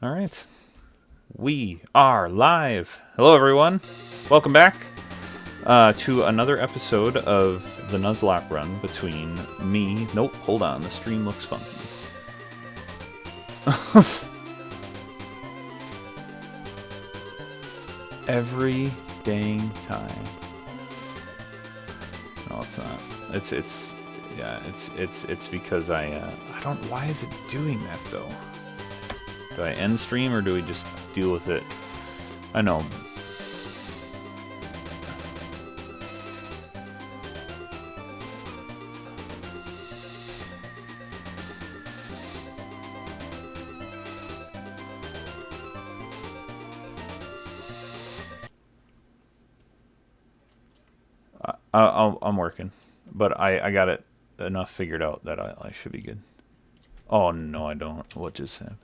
All right. We are live. Hello, everyone. Welcome back to another episode of the Nuzlocke run between me. Nope, hold on. The stream looks funky. Every dang time. No, it's not. It's because I don't. Why is it doing that though? Do I end stream or do we just deal with it? I know. I'm working, but I got it enough figured out that I should be good. Oh no, I don't. What just happened?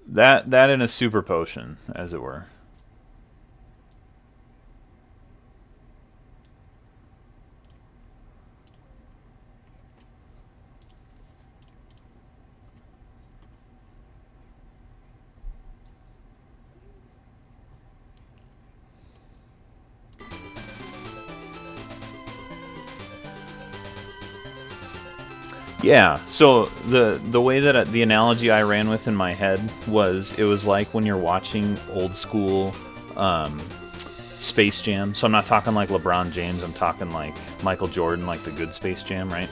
That in a super potion, as it were. Yeah, so the way that the analogy I ran with in my head was it was like when you're watching old school Space Jam. So I'm not talking like LeBron James, I'm talking like Michael Jordan, like the good Space Jam, right?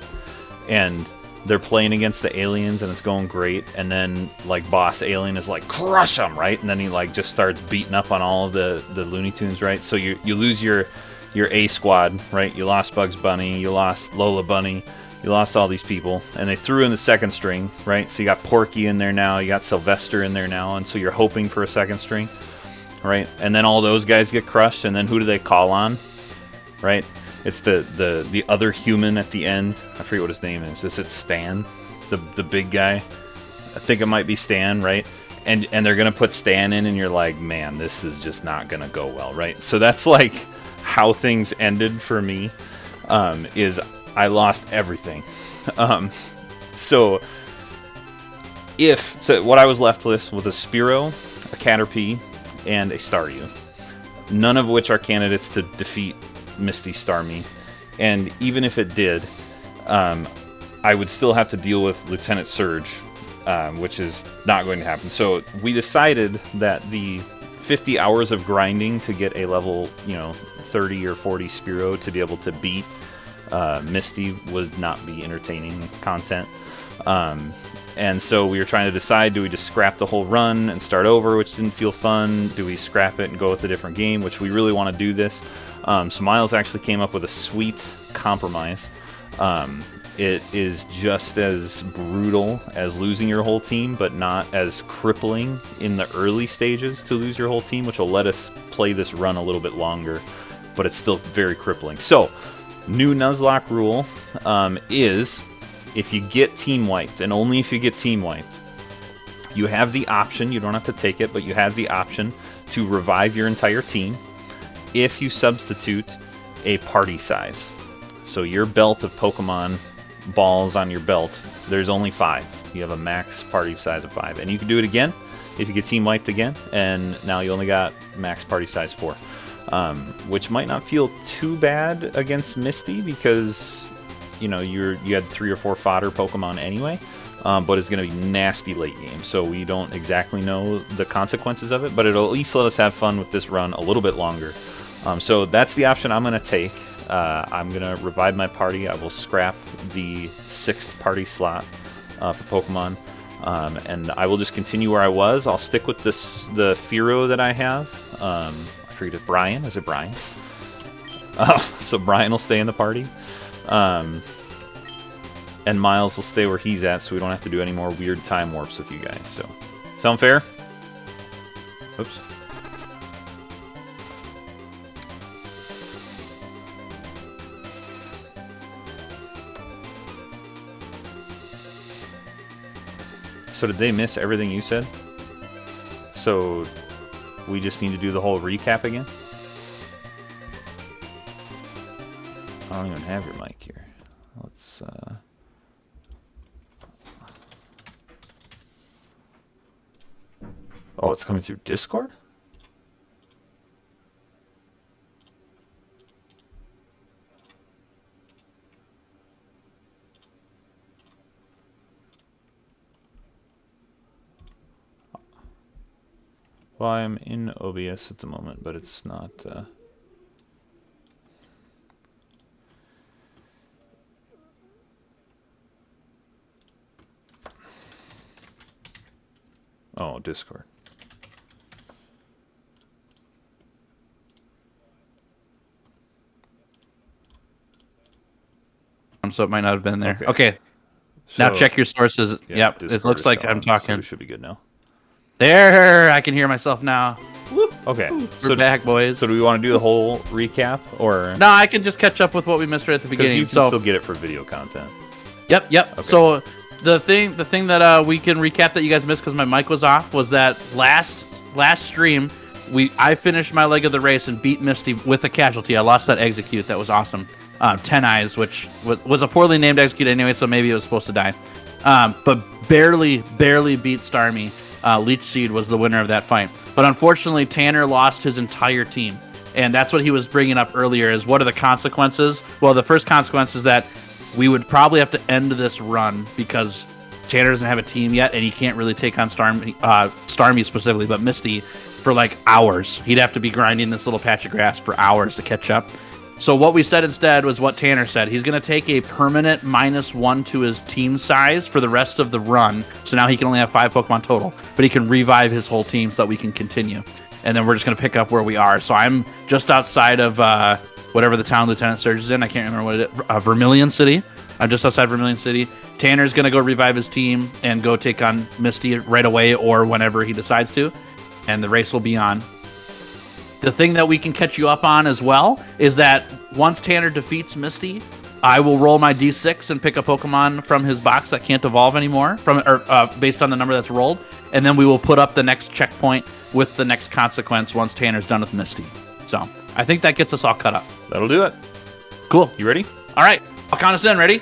And they're playing against the aliens and it's going great, and then like boss alien is like crush them, right? And then he like just starts beating up on all of the Looney Tunes, right? So you lose your A squad, right? You lost Bugs Bunny, you lost Lola Bunny. You lost all these people, and they threw in the second string, right? So you got Porky in there now, you got Sylvester in there now, and so you're hoping for a second string, right? And then all those guys get crushed, and then who do they call on, right? It's the other human at the end. I forget what his name is. Is it Stan, the big guy? I think it might be Stan, right? And they're gonna put Stan in, and you're like, man, this is just not gonna go well, right? So that's like how things ended for me. Is I lost everything. So what I was left with was a Spearow, a Caterpie, and a Staryu. None of which are candidates to defeat Misty Starmie. And even if it did, I would still have to deal with Lieutenant Surge, which is not going to happen. So we decided that the 50 hours of grinding to get a level, 30 or 40 Spearow to be able to beat Misty would not be entertaining content. And so we were trying to decide, do we just scrap the whole run and start over, which didn't feel fun? Do we scrap it and go with a different game, which we really want to do this? So Myles actually came up with a sweet compromise. It is just as brutal as losing your whole team, but not as crippling in the early stages to lose your whole team, which will let us play this run a little bit longer, but it's still very crippling. So new Nuzlocke rule is if you get team wiped, and only if you get team wiped, you have the option, you don't have to take it, but you have the option to revive your entire team if you substitute a party size. So your belt of Pokemon balls on your belt, there's only 5. You have a max party size of 5. And you can do it again if you get team wiped again, and now you only got max party size 4. Which might not feel too bad against Misty because, you had 3 or 4 fodder Pokemon anyway, but it's going to be nasty late game. So we don't exactly know the consequences of it, but it'll at least let us have fun with this run a little bit longer. So that's the option I'm going to take. I'm going to revive my party. I will scrap the 6th party slot for Pokemon. And I will just continue where I was. I'll stick with this the Firo that I have. I forget if Brian. Is it Brian? So Brian will stay in the party. And Myles will stay where he's at, so we don't have to do any more weird time warps with you guys. So, sound fair? Oops. So did they miss everything you said? So we just need to do the whole recap again? I don't even have your mic here. Let's Oh, it's coming through Discord? Well, I'm in OBS at the moment, but it's not... Oh, Discord. So it might not have been there. Okay. So, now check your sources. Yeah, yep, Discord it looks like I'm talking. So it should be good now. There, I can hear myself now. Whoop. Okay, we're back, boys. So do we want to do the whole recap, or no? I can just catch up with what we missed right at the beginning. You can still get it for video content. Yep. Okay. So the thing that we can recap that you guys missed because my mic was off was that last stream I finished my leg of the race and beat Misty with a casualty. I lost that execute. That was awesome. 10 Eyes, which was a poorly named execute anyway, so maybe it was supposed to die. But barely beat Starmie. Leech Seed was the winner of that fight. But unfortunately, Tanner lost his entire team. And that's what he was bringing up earlier, is what are the consequences? Well, the first consequence is that we would probably have to end this run because Tanner doesn't have a team yet, and he can't really take on Starmie specifically, but Misty for like hours. He'd have to be grinding this little patch of grass for hours to catch up. So what we said instead was what Tanner said. He's going to take a permanent -1 to his team size for the rest of the run. So now he can only have 5 Pokemon total. But he can revive his whole team so that we can continue. And then we're just going to pick up where we are. So I'm just outside of whatever the town Lieutenant Surge is in. I can't remember what it is. Vermilion City. I'm just outside Vermilion City. Tanner's going to go revive his team and go take on Misty right away or whenever he decides to. And the race will be on. The thing that we can catch you up on as well is that once Tanner defeats Misty, I will roll my D6 and pick a Pokemon from his box that can't evolve anymore, based on the number that's rolled, and then we will put up the next checkpoint with the next consequence once Tanner's done with Misty. So I think that gets us all cut up. That'll do it. Cool. You ready? All right. I'll count us in. Ready?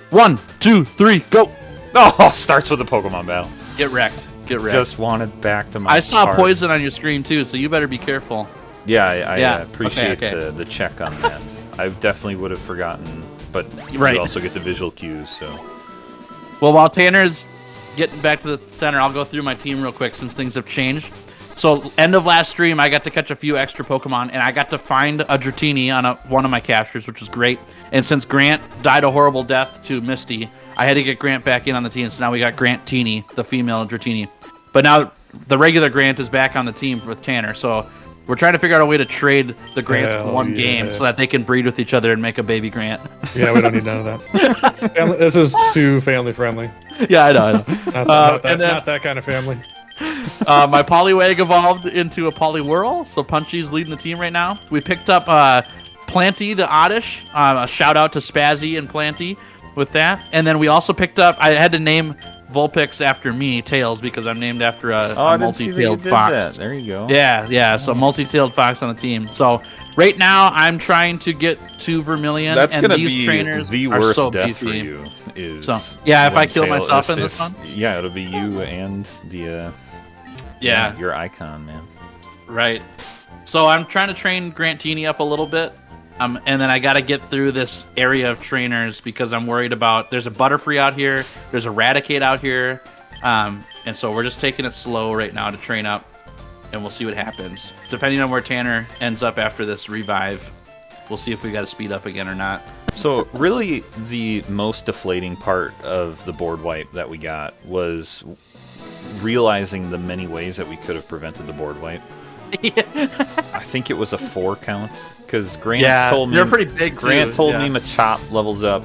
1, 2, 3, go. Oh, starts with a Pokemon battle. Get wrecked. Just wanted back to my I saw poison on your screen too, so you better be careful. Yeah, I appreciate the check on that. I definitely would have forgotten, but you also get the visual cues. So, well, while Tanner's getting back to the center, I'll go through my team real quick since things have changed. So, end of last stream, I got to catch a few extra Pokemon, and I got to find a Dratini on one of my captures, which was great. And since Grant died a horrible death to Misty, I had to get Grant back in on the team. So now we got Grant Teeny, the female Dratini. But now the regular Grant is back on the team with Tanner, so we're trying to figure out a way to trade the Grants for one game so that they can breed with each other and make a baby Grant. Yeah, we don't need none of that. This is too family friendly. Yeah, I know. Not that kind of family. My Poliwag evolved into a Poliwhirl, so Punchy's leading the team right now. We picked up Planty the Oddish. A shout out to Spazzy and Planty with that. And then we also picked up, I had to name Vulpix after me, Tails, because I'm named after a multi-tailed fox. There you go. Yeah, nice. So multi-tailed fox on the team. So right now I'm trying to get to Vermilion. That's and gonna these be trainers the are worst so death beefy. for you. Is if I kill myself in this one. Yeah, it'll be you and the your icon, man. Right. So I'm trying to train Grant Teeny up a little bit. And then I got to get through this area of trainers because I'm worried about... There's a Butterfree out here. There's a Raticate out here. And so we're just taking it slow right now to train up. And we'll see what happens. Depending on where Tanner ends up after this revive. we'll see if we got to speed up again or not. So really, the most deflating part of the board wipe that we got was realizing the many ways that we could have prevented the board wipe. I think it was a 4 count because Grant told me they're pretty big. Grant told me Machop levels up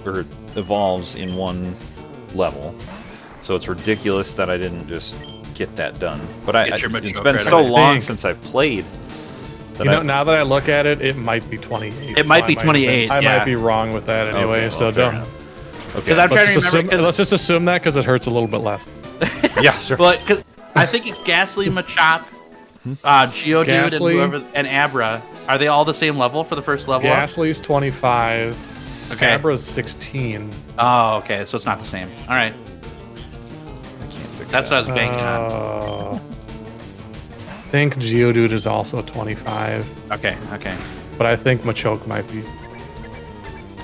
or evolves in 1 level, so it's ridiculous that I didn't just get that done. But it's been so long since I've played. Now that I look at it, it might be 28. It might be 28. I might be wrong with that anyway. So don't. Because I'm trying to remember. Let's just assume that because it hurts a little bit less. Yeah, sure. But because I think it's Ghastly, Machop, Geodude, and Abra. Are they all the same level for the first level? Ghastly's 25. Okay. Abra's 16. Oh, okay. So it's not the same. All right. I can't fix That's what I was banking on. I think Geodude is also 25. Okay. But I think Machoke might be.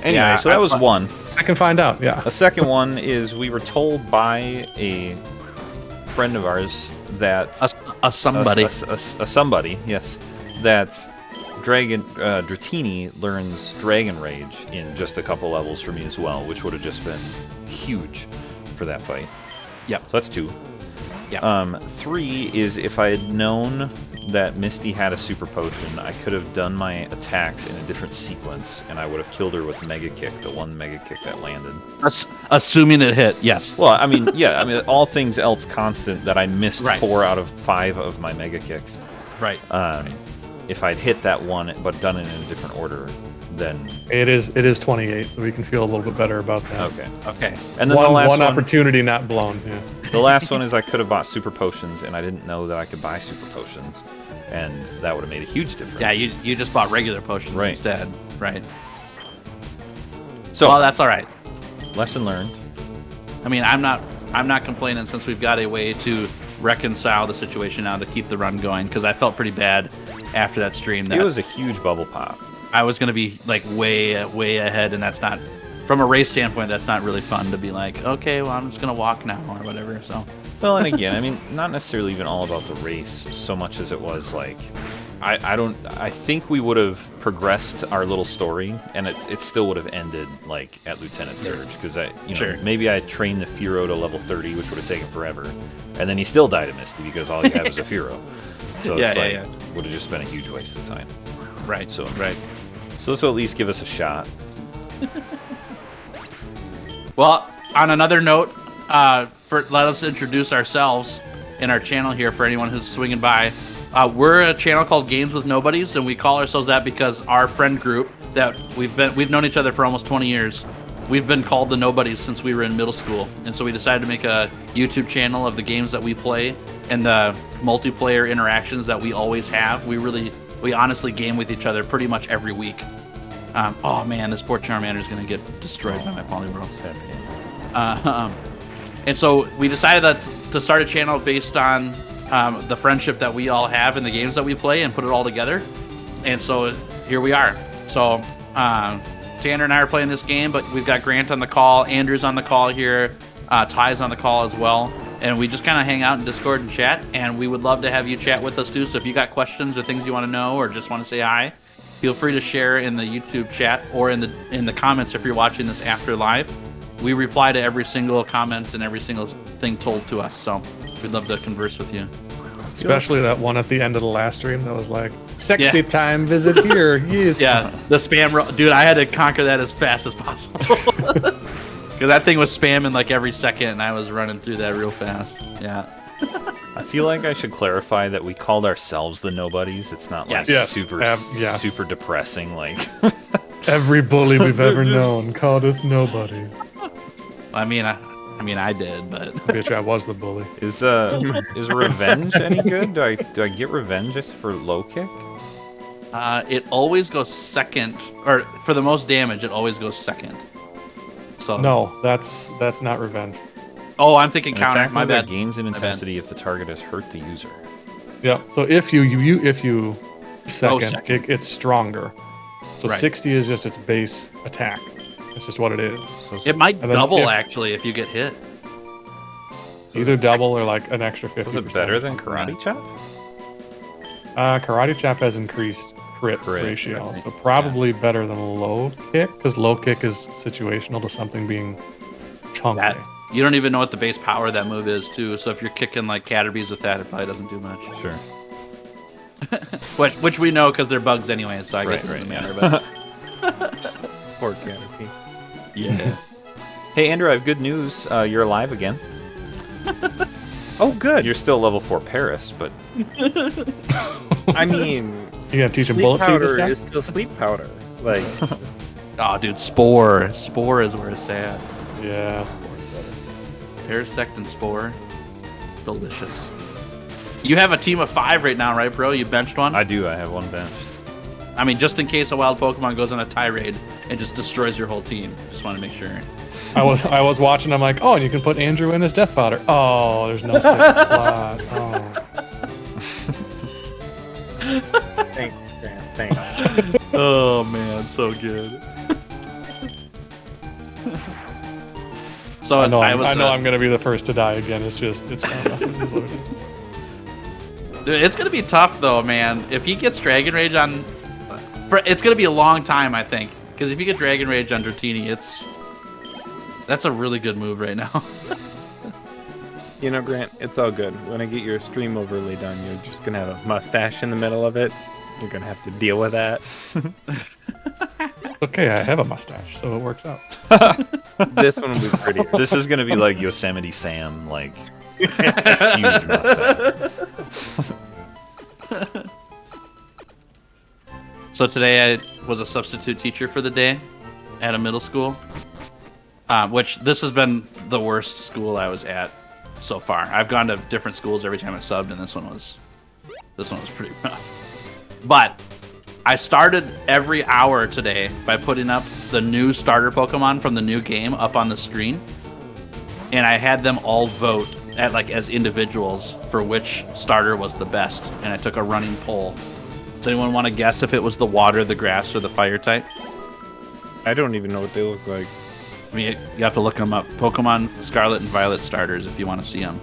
Anyway, so that was 1. I can find out, yeah. A second one is we were told by a friend of ours that a somebody, yes, that Dratini learns Dragon Rage in just a couple levels for me as well, which would have just been huge for that fight. Yep. So that's 2. Yep. 3 is if I had known that Misty had a super potion, I could have done my attacks in a different sequence, and I would have killed her with Mega Kick, the 1 Mega Kick that landed. Assuming it hit, yes. Well, I mean, all things else constant, that I missed 4 out of 5 of my Mega Kicks. Right. If I'd hit that one, but done it in a different order, then it is 28, so we can feel a little bit better about that. Okay. And then the last one opportunity not blown. Yeah. The last one is I could have bought super potions, and I didn't know that I could buy super potions, and that would have made a huge difference. Yeah, you just bought regular potions instead. Right. So, well, that's all right. Lesson learned. I mean, I'm not complaining since we've got a way to reconcile the situation now to keep the run going, because I felt pretty bad after that stream. That it was a huge bubble pop. I was going to be like way ahead, and that's not, from a race standpoint, that's not really fun to be like, okay, well, I'm just going to walk now or whatever. So. Well, and again, I mean, not necessarily even all about the race so much as it was like, I think we would have progressed our little story, and it still would have ended like at Lieutenant Surge, because maybe I trained the Furo to level 30, which would have taken forever, and then he still died of Misty because all he had was a Furo. So would have just been a huge waste of time. Right. So this will at least give us a shot. Well, on another note, let us introduce ourselves in our channel here for anyone who's swinging by. We're a channel called Games with Nobodies, and we call ourselves that because our friend group that we've known each other for almost 20 years. We've been called the Nobodies since we were in middle school, and so we decided to make a YouTube channel of the games that we play and the multiplayer interactions that we always have. We honestly game with each other pretty much every week. Oh man, this poor Charmander is going to get destroyed by my Poliwhirl. And so we decided to start a channel based on the friendship that we all have in the games that we play and put it all together. And so here we are. So Tanner and I are playing this game, but we've got Grant on the call, Andrew's on the call here, Ty's on the call as well. And we just kind of hang out in Discord and chat, and we would love to have you chat with us too. So if you got questions or things you want to know or just want to say hi, feel free to share in the YouTube chat or in the comments if you're watching this after live. We reply to every single comment and every single thing told to us, so we'd love to converse with you. Especially that one at the end of the last stream that was like, sexy time, visit here. Yes. Yeah, the spam, dude, I had to conquer that as fast as possible. Because that thing was spamming like every second, and I was running through that real fast. Yeah. I feel like I should clarify that we called ourselves the Nobodies. It's not like super depressing. Like every bully we've ever known called us Nobody. I mean, I did, but bitch, I was the bully. Is revenge any good? Do I get revenge just for low kick? It always goes second, or for the most damage, it always goes second. So no, that's not revenge. Oh, I'm thinking counter. My bad. Gains in intensity if the target has hurt the user. Yeah. So if you second, it's stronger. So 60 is just its base attack. That's just what it is. So it might double actually if you get hit. Either double or like an extra 50%. Is it better than Karate Chop? Karate Chop has increased crit ratio. So probably better than low kick, because low kick is situational to something being chunky. You don't even know what the base power of that move is, too. So if you're kicking like Caterpies with that, it probably doesn't do much. Sure. which we know because they're bugs anyway, so I guess it doesn't matter. But Poor Caterpie. yeah. Hey, Andrew, I have good news. You're alive again. Oh, good. You're still level 4 Paris, but I mean, You gonna teach him sleep bullet seed this powder time? is still sleep powder. Like, Oh, dude, Spore. Spore is where it's at. Yeah. Parasect and Spore. Delicious. You have a team of 5 right now, right, bro? You benched one? I do. I have one benched. I mean, just in case a wild Pokemon goes on a tirade and just destroys your whole team. Just want to make sure. I was watching. I'm like, oh, and you can put Andrew in as Death Fodder. Oh, there's no safe slot. Oh. thanks, Grant. Thanks. Oh, man. So good. So I know I'm I'm gonna be the first to die again. It's Dude, it's gonna be tough though, man. If he gets Dragon Rage on, it's gonna be a long time, I think. Because if you get Dragon Rage on Dratini, that's a really good move right now. You know, Grant, it's all good. When I get your stream overlay done, you're just gonna have a mustache in the middle of it. You're gonna have to deal with that. Okay, I have a mustache, so it works out. This one will be prettier. This is gonna be like Yosemite Sam, like huge mustache. So today I was a substitute teacher for the day at a middle school, which this has been the worst school I was at so far. I've gone to different schools every time I subbed, and this one was pretty rough. But I started every hour today by putting up the new starter Pokemon from the new game up on the screen, and I had them all vote as individuals for which starter was the best, and I took a running poll. Does anyone want to guess if it was the water, the grass, or the fire type? I don't even know what they look like. I mean, you have to look them up. Pokemon Scarlet and Violet starters if you want to see them.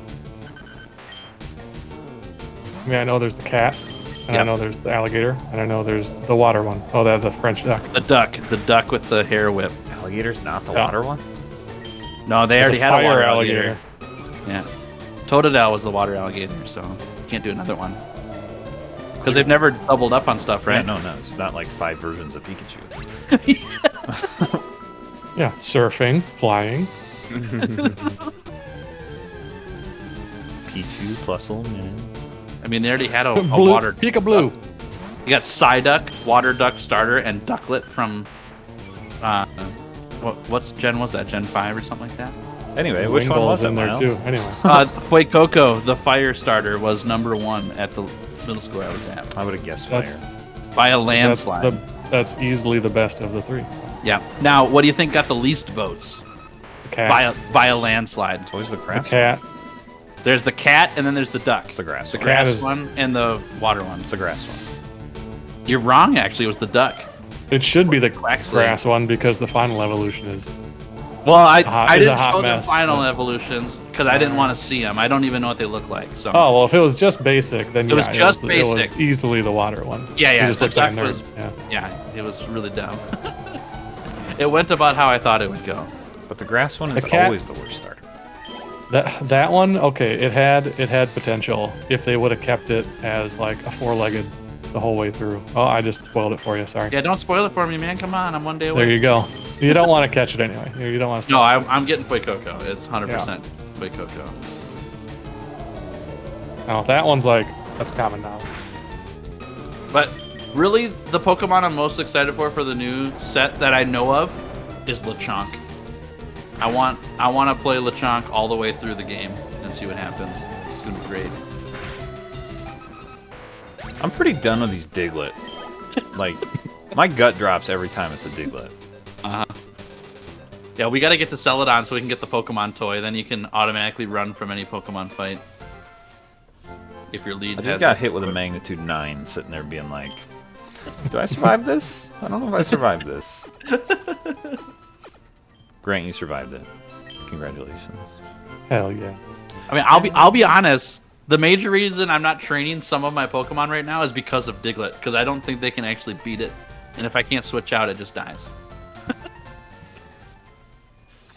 I mean, I know there's the cat, and I know there's the alligator, and I know there's the water one. Oh, that's the French duck. The duck with the hair whip. Alligator's not the water one? No, they It's already had a fire water alligator. Yeah. Totodile was the water alligator, so can't do another one. Because they've never doubled up on stuff, right? Yeah, no, it's not like 5 versions of Pikachu. Yeah, surfing, flying. Pichu plus man. I mean, they already had a Blue, water. Pika Blue. You got Psyduck, Water Duck starter, and Ducklet from. What's Gen was that? Gen 5 or something like that? Anyway, which one was it, in there Myles? too? Anyway, Fuecoco, the fire starter, was #1 at the middle school I was at. I would have guessed fire. By a landslide. That's easily the best of the 3. Yeah. Now, what do you think got the least votes? The cat. By a landslide. It's always the The grass. cat. There's the cat, and then there's the duck. It's the grass The one. cat grass is- one and the water one. It's the grass one. You're wrong, actually. It was the duck. It should be the Quaxley. grass one because the final evolution is. Well, I It's a didn't hot show the mess, final but- evolutions because I didn't want to see them. I don't even know what they look like. So. Oh well, if it was just basic, then It was just It basic. was easily the water one. Yeah, He yeah. just The looks like a duck nerd. was. Yeah. Yeah, it was really dumb. It went about how I thought it would go. But the grass one is The cat- always the worst starter. That one, okay, it had potential if they would have kept it as like a 4-legged the whole way through. Oh, I just spoiled it for you. Sorry. Yeah, don't spoil it for me, man. Come on, I'm one day away. There you go. You don't want to catch it anyway. You don't want to. No, I'm getting Fuecoco. It's 100% Fuecoco. No, that one's like that's common now. But really, the Pokemon I'm most excited for the new set that I know of is Lechonk. I want to play Lechonk all the way through the game and see what happens. It's gonna be great. I'm pretty done with these Diglett. Like, my gut drops every time it's a Diglett. Yeah, we gotta get to Celadon so we can get the Pokemon toy. Then you can automatically run from any Pokemon fight. If your lead I has just got it. hit with a magnitude 9, sitting there being like, do I survive this? I don't know if I survived this. Grant, you survived it. Congratulations. Hell yeah. I mean, I'll be honest. The major reason I'm not training some of my Pokemon right now is because of Diglett, because I don't think they can actually beat it. And if I can't switch out, it just dies.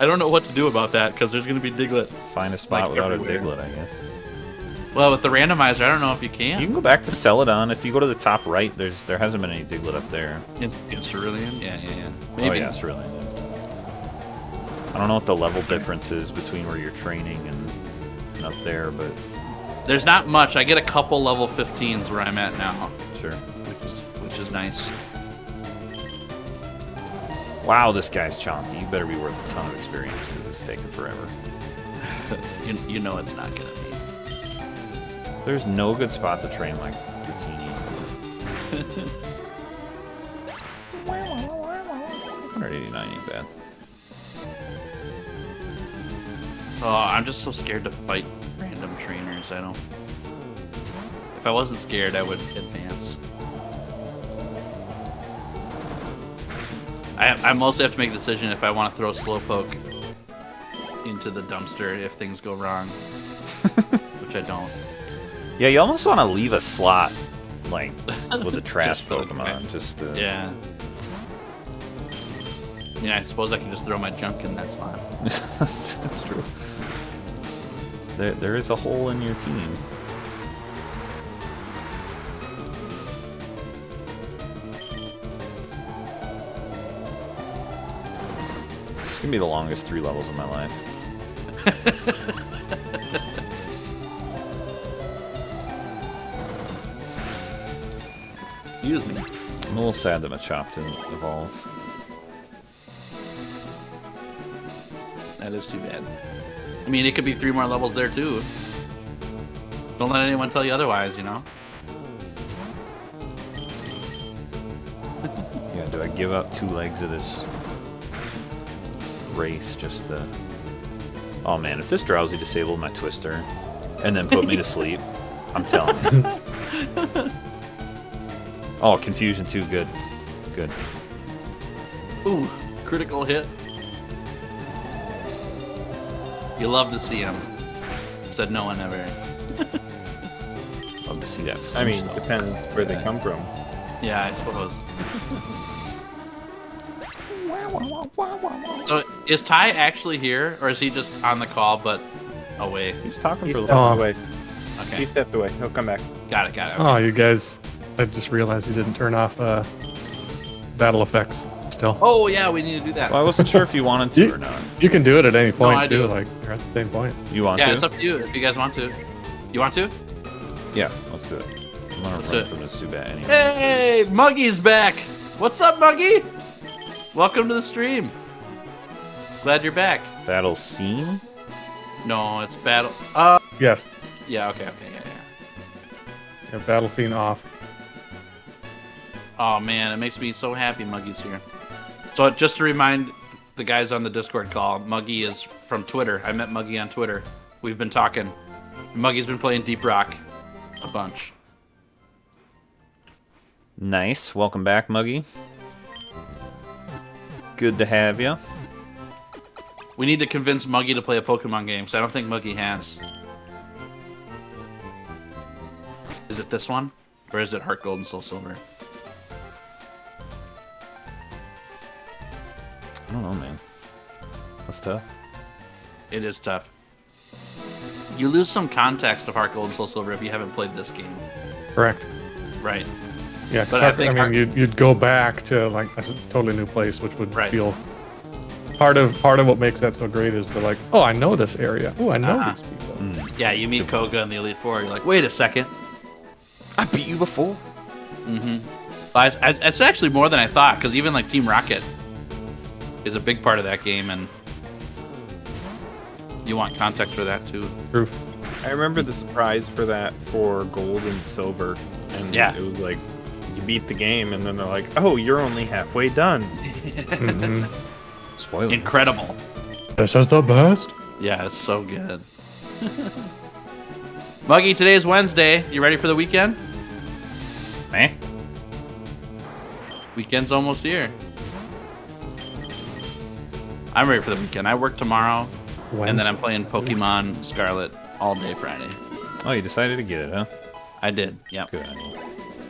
I don't know what to do about that, because there's going to be Diglett. Find a spot without everywhere. A Diglett, I guess. Well, with the randomizer, I don't know if you can. You can go back to Celadon. If you go to the top right, there hasn't been any Diglett up there. In Cerulean? Yeah. Maybe. Oh, yeah, Cerulean. I don't know what the level difference is between where you're training and up there, but... There's not much. I get a couple level 15s where I'm at now. Sure. Which is nice. Wow, this guy's chonky. You better be worth a ton of experience because it's taking forever. you know it's not gonna be. There's no good spot to train like Dratini. 189 ain't bad. Oh, I'm just so scared to fight random trainers. I don't. If I wasn't scared, I would advance. I mostly have to make a decision if I want to throw Slowpoke into the dumpster if things go wrong, which I don't. Yeah, you almost want to leave a slot, like, with a trash Pokemon, just to... Yeah. Yeah, I suppose I can just throw my junk in that slot. That's true. There is a hole in your team. This is going to be the longest 3 levels of my life. Excuse me. I'm a little sad that Machop didn't evolve. That is too bad. I mean, it could be 3 more levels there, too. Don't let anyone tell you otherwise, you know? Yeah, do I give up 2 legs of this race just to... Oh man, if this Drowsy disabled my Twister and then put me to sleep, I'm telling you. Oh, Confusion 2, good. Good. Ooh, critical hit. You love to see him. Said no one ever. Love to see that. I mean, though. depends where they come from. Yeah, I suppose. So, is Ty actually here, or is he just on the call but away? He's talking He for a stepped little away. Okay. He stepped away. He'll come back. Got it. Okay. Oh, you guys! I just realized you didn't turn off battle effects. Still. Oh yeah, we need to do that. Well, I wasn't sure if you wanted to or not. You can do it at any point I too. do. Like you're at the same point. You want Yeah, to? it's up to you if you guys want to. You want to? Yeah, let's do it. I'm gonna Let's run do it. from this Zubat anyway. Hey, Muggy's back. What's up, Muggy? Welcome to the stream. Glad you're back. Battle scene? No, it's battle. Yes. Yeah. Okay. Yeah, battle scene off. Oh man, it makes me so happy Muggy's here. So just to remind the guys on the Discord call, Muggy is from Twitter. I met Muggy on Twitter. We've been talking. Muggy's been playing Deep Rock a bunch. Nice. Welcome back, Muggy. Good to have you. We need to convince Muggy to play a Pokemon game, because I don't think Muggy has. Is it this one? Or is it Heart Gold and Soul Silver? I don't know, man. That's tough. It is tough. You lose some context of Heart Gold and Soul Silver if you haven't played this game. Correct. Right. Yeah, But I think you'd go back to like a totally new place, which would Right. feel part of what makes that so great is the like, oh, I know this area. Oh, I know Uh-huh. these people. Yeah, you meet Koga in the Elite Four. You're like, wait a second. I beat you before. It's actually more than I thought, because even like Team Rocket is a big part of that game, and you want context for that too. Proof. I remember the surprise for that for gold and silver, and Yeah. it was like you beat the game, and then they're like, "Oh, you're only halfway done." Mhm. Spoiler. Incredible. This is the best. Yeah, it's so good. Muggy, today's Wednesday. You ready for the weekend? Eh? Weekend's almost here. I'm ready for the weekend. I work tomorrow, and then I'm playing Pokemon Scarlet all day Friday. Oh, you decided to get it, huh? I did. Yeah. Good on you.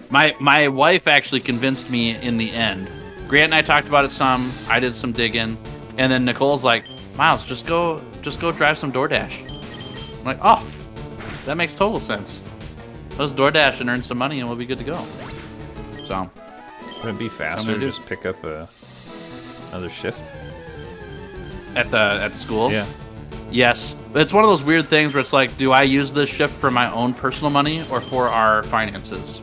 My wife actually convinced me in the end. Grant and I talked about it some. I did some digging, and then Nicole's like, "Myles, just go drive some DoorDash." I'm like, "Oh, that makes total sense. Let's DoorDash and earn some money, and we'll be good to go." So, Would it be faster to just pick up another shift at the school? Yeah. Yes. It's one of those weird things where it's like, do I use this shift for my own personal money or for our finances?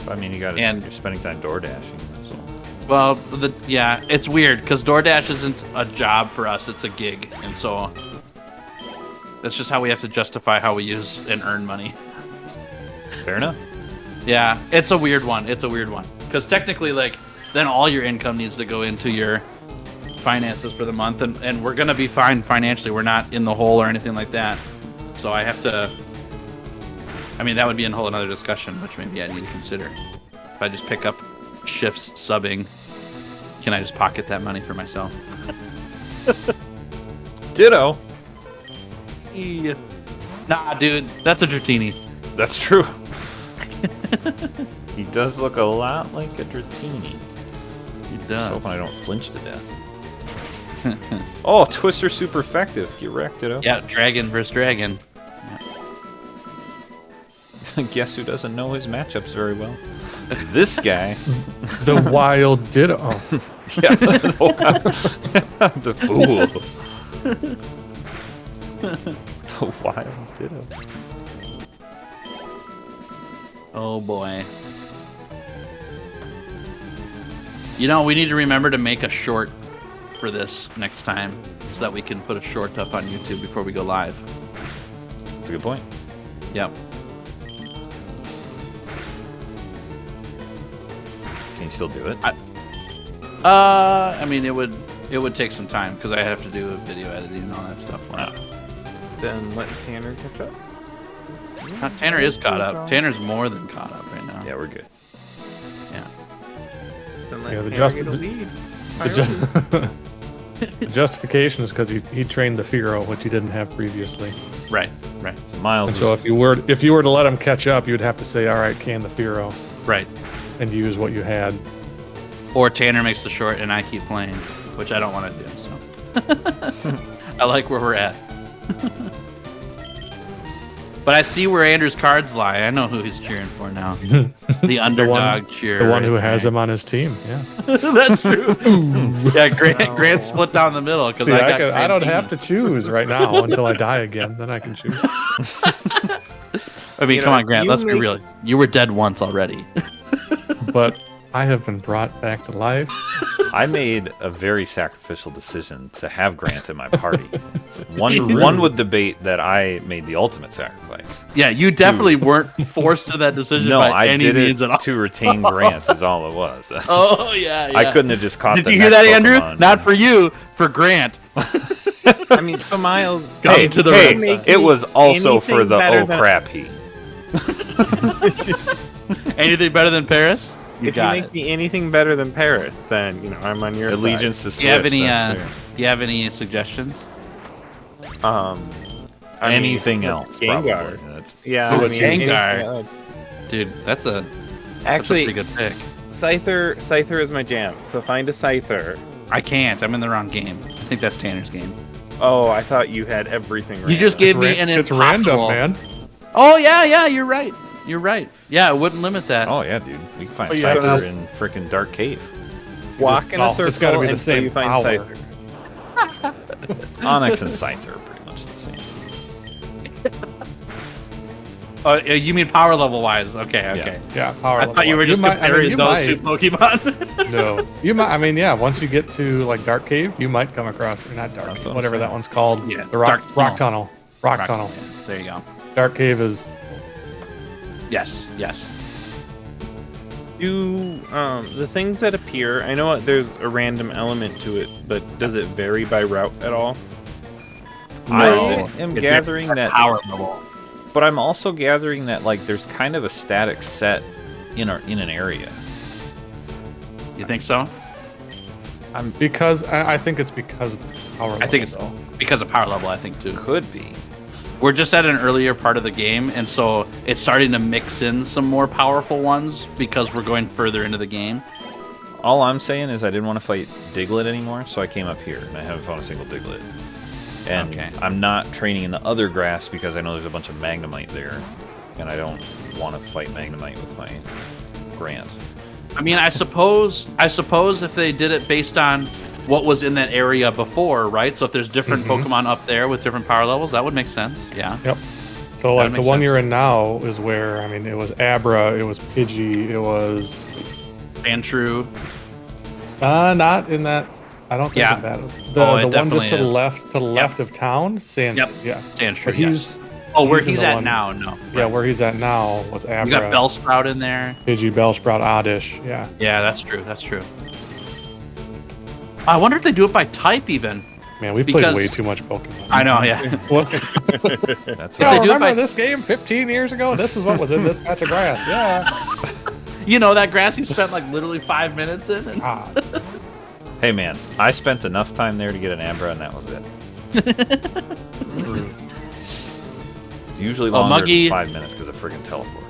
I mean, you're spending time door dashing. So. Well, it's weird because DoorDash isn't a job for us; it's a gig, and so that's just how we have to justify how we use and earn money. Fair enough. Yeah, it's a weird one. It's a weird one because technically, like, then all your income needs to go into your finances for the month, and we're gonna be fine financially. We're not in the hole or anything like that. So I have to. I mean, that would be a whole another discussion, which maybe I need to consider. If I just pick up shifts subbing, can I just pocket that money for myself? Ditto. Yeah. Nah, dude, that's a Dratini. That's true. He does look a lot like a Dratini. He does. Hoping I don't flinch to death. Oh, Twister super effective. Get wrecked, Ditto. Yeah, dragon versus dragon. Guess who doesn't know his matchups very well? This guy. The wild Ditto. Yeah, the fool. The wild Ditto. Oh boy. You know, we need to remember to make a short for this next time so that we can put a short up on YouTube before we go live. That's a good point. Yep. Can you still do it? I mean, it would take some time because I have to do a video editing and all that stuff. Wow. Then let Tanner catch up. Tanner is caught up. Tanner's more than caught up right now. Yeah, we're good. Yeah. Then let Yeah, the Tanner get a lead. The justification is because he trained the Figaro, which he didn't have previously. Right. So Myles. And so if you were to let him catch up, you'd have to say, "All right, can the Figaro," Right. and use what you had. Or Tanner makes the short and I keep playing, which I don't want to do. So I like where we're at. But I see where Andrew's cards lie. I know who he's cheering for now. The underdog cheer. The one who has him on his team. Yeah. That's true. Yeah, Grant split down the middle because I don't have to choose right now until I die again. Then I can choose. I mean, come on, Grant. Let's be real. You were dead once already. But I have been brought back to life. I made a very sacrificial decision to have Grant in my party. One would debate that I made the ultimate sacrifice. Yeah, you definitely weren't forced to that decision by any means at all. To retain Grant is all it was. Oh, yeah. I couldn't have just caught Did the you hear that, Andrew? Pokemon. Not for you, for Grant. I mean, so Myles, it was also for the crap heat. Anything better than Paris? If you make me anything better than Paris, then I'm on your allegiance side. to Switch. Do you have any suggestions? Anything else? Gengar. Probably. Yeah, Gengar. Dude, that's a pretty good pick. Scyther is my jam. So find a Scyther. I can't. I'm in the wrong game. I think that's Tanner's game. Oh, I thought you had everything. You just gave me an It's impossible. random, man. Oh yeah, you're right. You're right. Yeah, it wouldn't limit that. Oh yeah, dude. We can find But you have Scyther to- in frickin' Dark Cave. Walk in a circle it's gotta be the until same you find power. Scyther. Onyx and Scyther are pretty much the same. You mean power level wise? Okay. Yeah, power. I thought you were just comparing those two Pokemon. No, you might. I mean, yeah. Once you get to like Dark Cave, you might come across, or not Dark That's Cave, what I'm whatever saying. that one's called. Yeah, the rock tunnel. Rock tunnel. Yeah, there you go. Dark Cave is. Yes. Do the things that appear? I know there's a random element to it, but does it vary by route at all? I am gathering that power level. But I'm also gathering that like there's kind of a static set in an area. You think so? Because I think it's because of the power. I think it's level, because of power level. I think too. Could be. we're just at an earlier part of the game, and so it's starting to mix in some more powerful ones because we're going further into the game. All I'm saying is I didn't want to fight Diglett anymore, so I came up here, and I haven't found a single Diglett. And Okay. I'm not training in the other grass because I know there's a bunch of Magnemite there, and I don't want to fight Magnemite with my Grant. I mean, I suppose if they did it based on what was in that area before, right? So if there's different Pokemon up there with different power levels, that would make sense. Yeah. Yep. So like the one you're in now is where, I mean, it was Abra, it was Pidgey, it was Sandshrew. not in that. I don't think Yeah. of that. Oh, The it one just definitely to the is. left of town, Sand. Yep. Yes. Sandshrew, But yes. Oh, where he's in he's the at one- now, no. Yeah, where he's at now was You Abra, got Bellsprout in there. Pidgey, Bellsprout, Oddish. Yeah. Yeah, that's true. That's true. I wonder if they do it by type even. Man, we've Because- played way too much Pokemon. I know, yeah. What? That's Yo, what They do it remember by- this game 15 years ago? This is what was in this patch of grass. Yeah. You know, that grass you spent like literally 5 minutes in. And... God. Hey man, I spent enough time there to get an Abra, and that was it. It's usually longer Muggy- than 5 minutes because of friggin' teleport.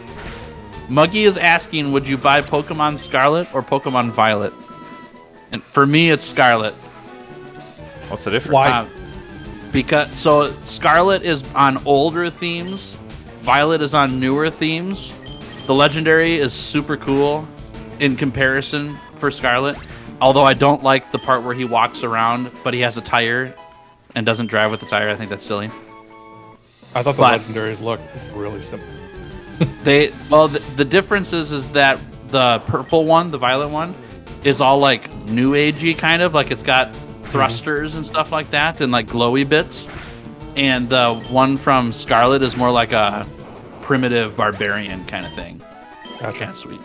Muggy is asking, would you buy Pokemon Scarlet or Pokemon Violet? And for me, it's Scarlet. What's the difference? Why? Because so Scarlet is on older themes, Violet is on newer themes. The legendary is super cool in comparison for Scarlet. Although I don't like the part where he walks around, but he has a tire and doesn't drive with the tire. I think that's silly. I thought the But- legendaries looked really simple. The difference is that the purple one, the violet one, is all like new agey kind of, like it's got thrusters and stuff like that and like glowy bits. And the one from Scarlet is more like a primitive barbarian kind of thing. Gotcha. Kind of sweet.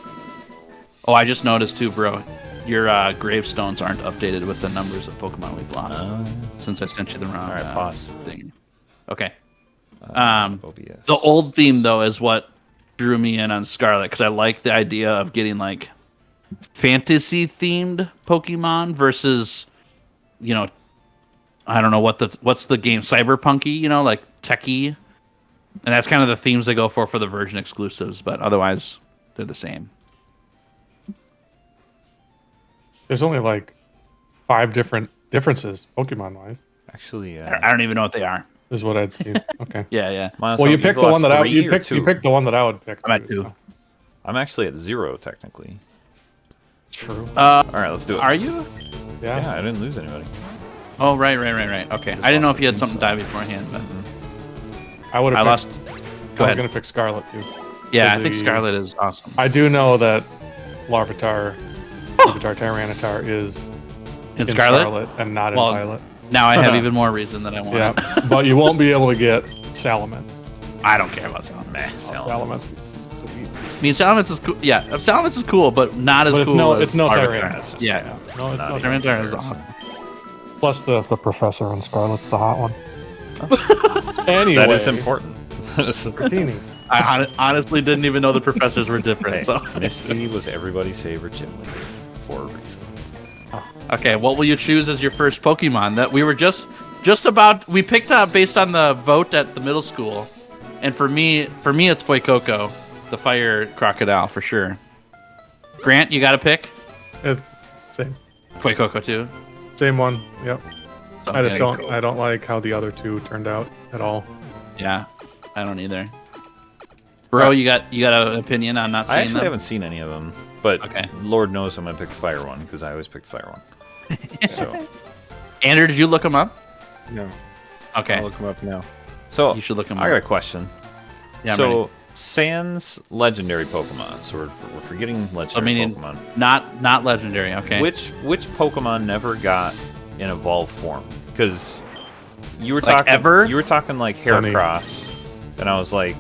Oh, I just noticed too, bro. Your gravestones aren't updated with the numbers of Pokemon we've lost since I sent you the wrong Alright, pause. thing. Okay. OBS. The old theme though is what drew me in on Scarlet because I like the idea of getting like fantasy themed Pokemon versus, you know, I don't know what's the game, cyberpunky, you know, like techie, and that's kind of the themes they go for the version exclusives, but otherwise they're the same. There's only like 5 different differences Pokemon wise. Actually, I don't even know what they are. Is what I'd seen. Okay. Yeah. Miles, Well, you you've picked the lost one that I 3 you or picked. 2? You picked the one that I would pick. I'm at too, 2. I'm actually at 0 technically. True. All right, let's do it. Are you? Yeah. Yeah, I didn't lose anybody. Oh, right. Okay. I didn't know if you had something to die beforehand, but I would have. I lost. Go I was ahead. gonna pick Scarlet too. Yeah, I Is think the- Scarlet is awesome. I do know that Larvitar, Tyranitar is In Scarlet? and not in Well, Violet. Now I have even more reason that I want Yeah, it. but you won't be able to get Salamence. I don't care about Salamence. Salamence is sweet. I mean, Salamence is cool. Yeah, Salamence is cool, but not as But it's cool no- as it's no Larvitar. Tyranitar. Yeah, No, it's not. Tyranitar is awesome. Plus the professor on Scarlet's the hot one. Anyway, That is important. Martini. I honestly didn't even know the professors were different. Hey, So, Misty was everybody's favorite gym leader for a reason. okay, what will you choose as your first Pokemon? That we were just about. We picked up based on the vote at the middle school, and for me, it's Fuecoco, the fire crocodile for sure. Grant, you got to pick Same. Fuecoco too. Same one. Yep. So, I just yeah, don't. cool. I don't like how the other 2 turned out at all. Yeah, I don't either. Bro, you got an opinion on not seeing I actually them? haven't seen any of them, but Okay. Lord knows I'm gonna pick the fire one because I always pick the fire one. So, Andrew, did you look them up? No, Okay, I'll look them up now. so you should look them I got a up. question. Yeah, I'm so ready. Sans legendary Pokemon. So we're forgetting legendary meaning Pokemon. not legendary. Okay. Which Pokemon never got an evolved form? Because you were Like talking ever? You were talking like Funny. Heracross, and I was like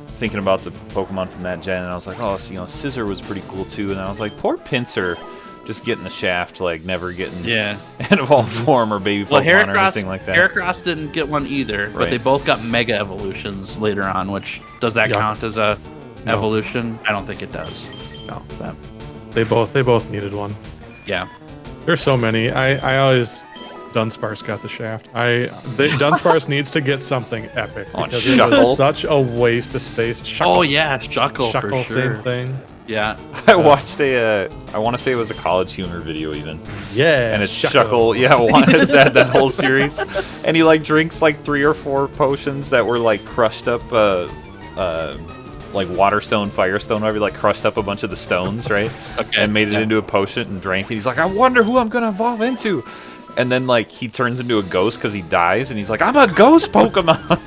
thinking about the Pokemon from that gen, and I was like, oh, so, Scizor was pretty cool too, and I was like, poor Pinsir, just getting the shaft, like never getting Yeah. an evolved form or baby Well, Pokemon or anything like that. Heracross didn't get one either, but Right. they both got Mega Evolutions later on. Which does that Yeah. count as a No. evolution? I don't think it does. No. But, They both needed one. yeah. There's so many. I always Dunsparce got the shaft. Dunsparce needs to get something epic because it Shuckle. was such a waste of space. Shuckle. Oh yeah, Shuckle for Shuckle, sure. same thing. Yeah. I watched I want to say it was a College Humor video even. Yeah. And it's Shuckle. Yeah, it's that whole series. And he like drinks like 3 or 4 potions that were like crushed up, like Waterstone, Firestone, whatever. He like crushed up a bunch of the stones, right? Okay. And made it into a potion and drank it. He's like, I wonder who I'm gonna evolve into. And then like he turns into a ghost because he dies, and he's like, I'm a ghost Pokemon.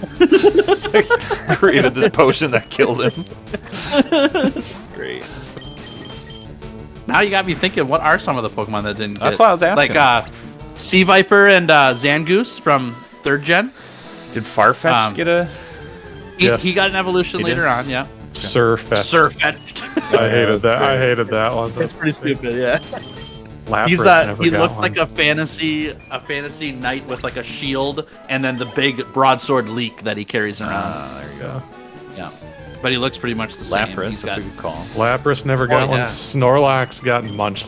Created this potion that killed him. Great. Now you got me thinking, what are some of the Pokemon that didn't get? That's why I was asking. Like Sea Viper and Zangoose from 3rd gen. Did Farfetch'd get a? Yes. He got an evolution He later did? on, yeah. Surfetched. Surfetched. I hated that. I hated that one. It's pretty stupid, yeah. Lapras never He got looked one. like a fantasy knight with like a shield and then the big broadsword leak that he carries around. There you go. Yeah. But he looks pretty much the same. Lapras, He's that's a got- good call. Lapras never got one. yeah. Snorlax got Munchlax,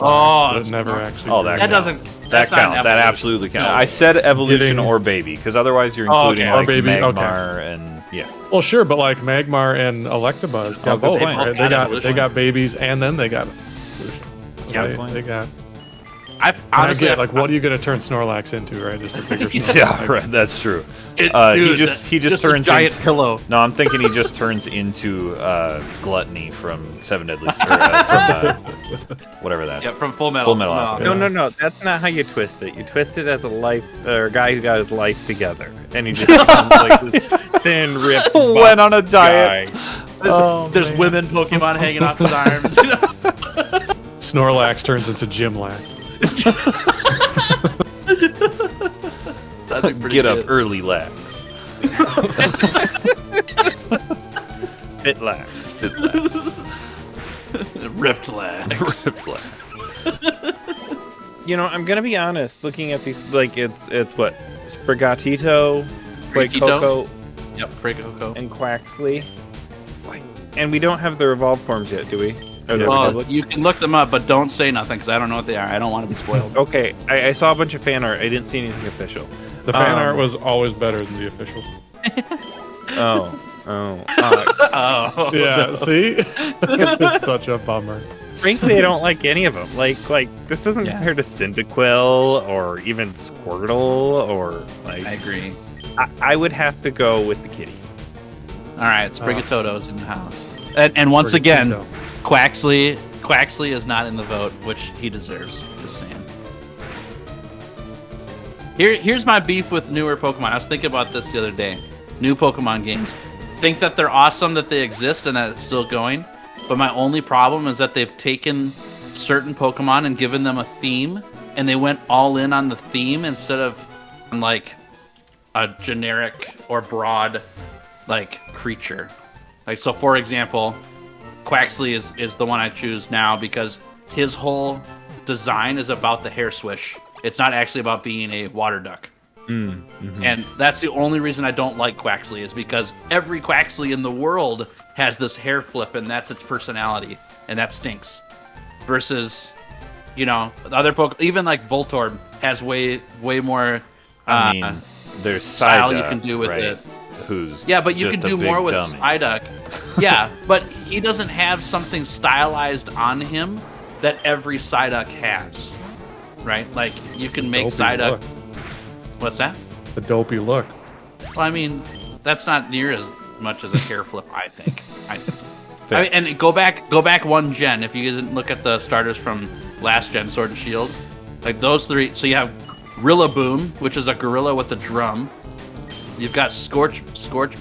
but it never actually. Oh, grew. that That counts. doesn't- That that's not counts. That evolution. absolutely counts. No. I said evolution Getting- or baby, because otherwise you're Oh, including okay. like Or baby, okay. Magmar and yeah. Well, sure, but like Magmar and Electabuzz got good both. point. Right? Both got They evolution. got babies and then they got. Yeah, They, point. they got. Honestly, I get, like, what are you gonna turn Snorlax into, right? Just a bigger. Snorlax. Yeah, right. That's true. Dude, he just a turns giant into. pillow. No, I'm thinking he just turns into Gluttony from Seven Deadly from whatever that. Yeah, from Full Metal. Full Metal Alchemist. No. That's not how you twist it. You twist it as a guy who got his life together, and he just becomes like this thin, ripped. Went on a buff diet. guy. There's women Pokemon hanging off his arms. You know? Snorlax turns into Gymlax. That'd be pretty Get up good. early, lax. Fit lax. Sit lax. Ripped leg. Ripped lax. You know, I'm gonna be honest. Looking at these, like it's what Sprigatito, Sprigatito? Quacoco, Yep, Frigoko. and Quaxley. Like, and we don't have their evolved forms yet, do we? Or the Well, Republic? you can look them up, but don't say nothing because I don't know what they are. I don't want to be spoiled. Okay, I saw a bunch of fan art. I didn't see anything official. The fan art was always better than the official. Oh. Oh. Yeah, see, it's such a bummer. Frankly, I don't like any of them. Like this doesn't Yeah. compare to Cyndaquil or even Squirtle or like. I agree. I would have to go with the kitty. All right, Sprigatoto's in the house. And once again, Quaxley is not in the vote, which he deserves. Just saying. Here's my beef with newer Pokemon. I was thinking about this the other day. New Pokemon games. Think that they're awesome that they exist and that it's still going. But my only problem is that they've taken certain Pokemon and given them a theme, and they went all in on the theme instead of on like a generic or broad like creature. Like, so for example, Quaxley is the one I choose now because his whole design is about the hair swish. It's not actually about being a water duck. And that's the only reason I don't like Quaxley is because every Quaxley in the world has this hair flip and that's its personality, and that stinks. Versus, you know, the other Pokemon, even like Voltorb has way more I mean, there's style Psyduck, you can do with right? it. Who's Yeah, but you just can a do more big with dummy. Psyduck. Yeah, but he doesn't have something stylized on him that every Psyduck has, right? Like, you can make Dopey Psyduck... look. What's that? The dopey look. Well, I mean, that's not near as much as a hair flip, I think. Fair. I mean, and go back one gen. If you didn't look at the starters from last gen, Sword and Shield, like those three. So you have Rillaboom, which is a gorilla with a drum. You've got Scorch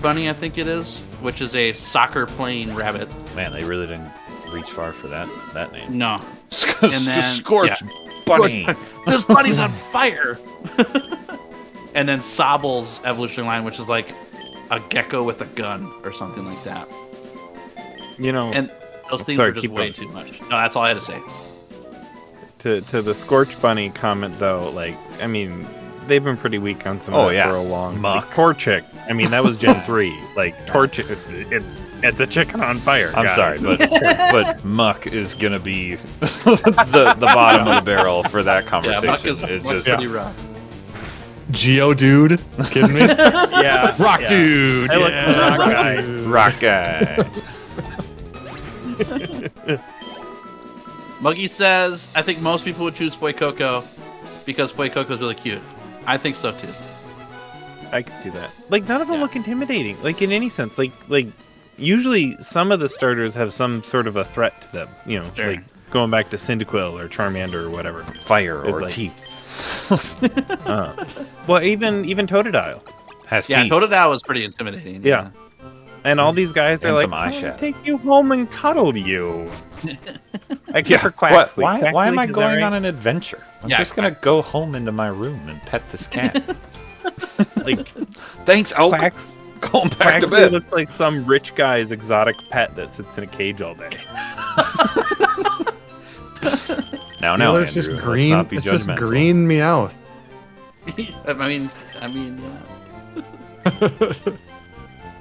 Bunny, I think it is, which is a soccer playing rabbit. Man, they really didn't reach far for that name. No, Just Scorch Bunny. this bunny's on fire. And then Sobble's evolution line, which is like a gecko with a gun or something like that. You know, And those things Sorry, are just keep way going. too much. No, that's all I had to say. to the Scorch Bunny comment though, like I mean, they've been pretty weak on some Oh, of that yeah. for a long. Muck. Like, Torchic. I mean, that was Gen 3. Like Torchic, it's a chicken on fire. I'm guys. sorry, but Muck is gonna be the bottom of the barrel for that Yeah, conversation. Muck It's is just pretty rough. Geodude. Kidding me? Yeah. Rock yeah. dude. I like yeah, the rock guy. dude. Rock guy. Muggy says, I think most people would choose Fuecoco because Fuecoco is really cute. I think so too. I can see that. Like, none of them look intimidating. Like, in any sense. Like usually some of the starters have some sort of a threat to them. You know, Sure. like going back to Cyndaquil or Charmander or whatever. Fire It's or like- teeth. Well, even Totodile. Has Yeah, teeth. Totodile was pretty intimidating. Yeah. And all these guys are And like, some "I'm gonna eyeshadow." take you home and cuddle you. Except Yeah, for Quaxley. why am I Quaxley, is going that right? on an adventure? I'm Yeah, just gonna Quaxley. go home into my room and pet this cat. Like, Thanks, Oak. Going back to Quaxley bed. looks like some rich guy's exotic pet that sits in a cage all day. Now, No, Andrew, it's just let's green. not be It's just judgmental. green Meowth. I mean, yeah.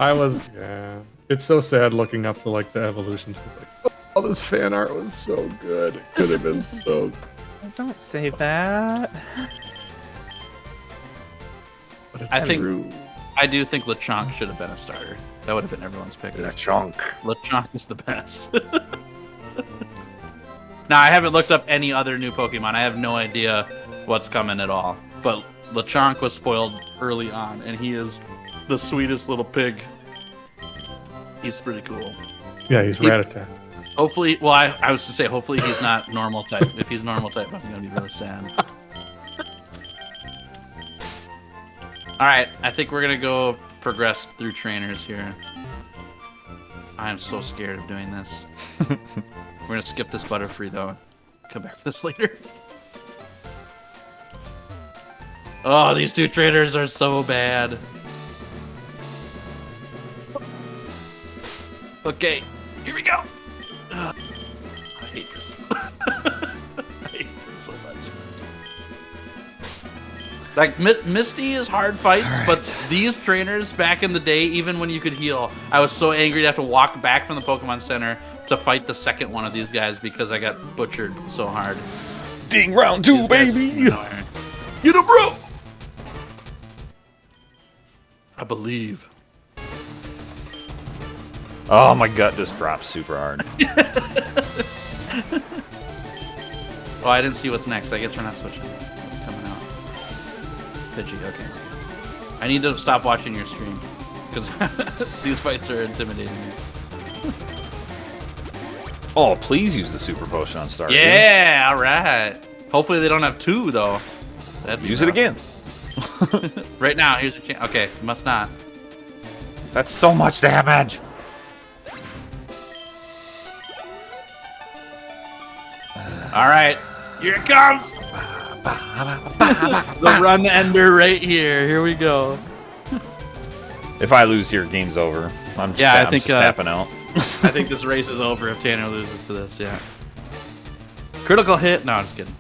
I was. Yeah. It's so sad looking up the the evolutions. Like, oh, this fan art was so good. It could have been so. Don't say that. But it's I think- true. I do think Lechonk should have been a starter. That would have been everyone's pick. Chunk. Lechonk is the best. Now, I haven't looked up any other new Pokemon. I have no idea what's coming at all. But Lechonk was spoiled early on, and he is the sweetest little pig. He's pretty cool. Yeah, he's Rattata. Hopefully, well, I was to say, hopefully he's not normal type. If he's normal type, I'm going to be really sad. All right, I think we're going to go progress through trainers here. I am so scared of doing this. We're going to skip this Butterfree, though. Come back for this later. Oh, these two trainers are so bad. Okay, here we go. I hate this. I hate this so much. Like, Misty is hard fights, but these trainers back in the day, even when you could heal, I was so angry to have to walk back from the Pokemon Center to fight the second one of these guys because I got butchered so hard. Ding round two, These guys baby. are annoying. Get him, bro! I believe. Oh, my gut just dropped super hard. Oh, I didn't see what's next. I guess we're not switching. What's coming out? Pidgey, okay. I need to stop watching your stream because these fights are intimidating me. Oh, please use the super potion on Star. Yeah, all right. Hopefully they don't have two though. That'd be Use it rough. again. Right now, here's your chance. Okay, must not. That's so much damage. All right, here it comes. The run ender right here. Here we go. If I lose here, game's over. I'm just, Yeah, I I'm think, just tapping out. I think this race is over if Tanner loses to this. Yeah. Critical hit. No, I'm just kidding.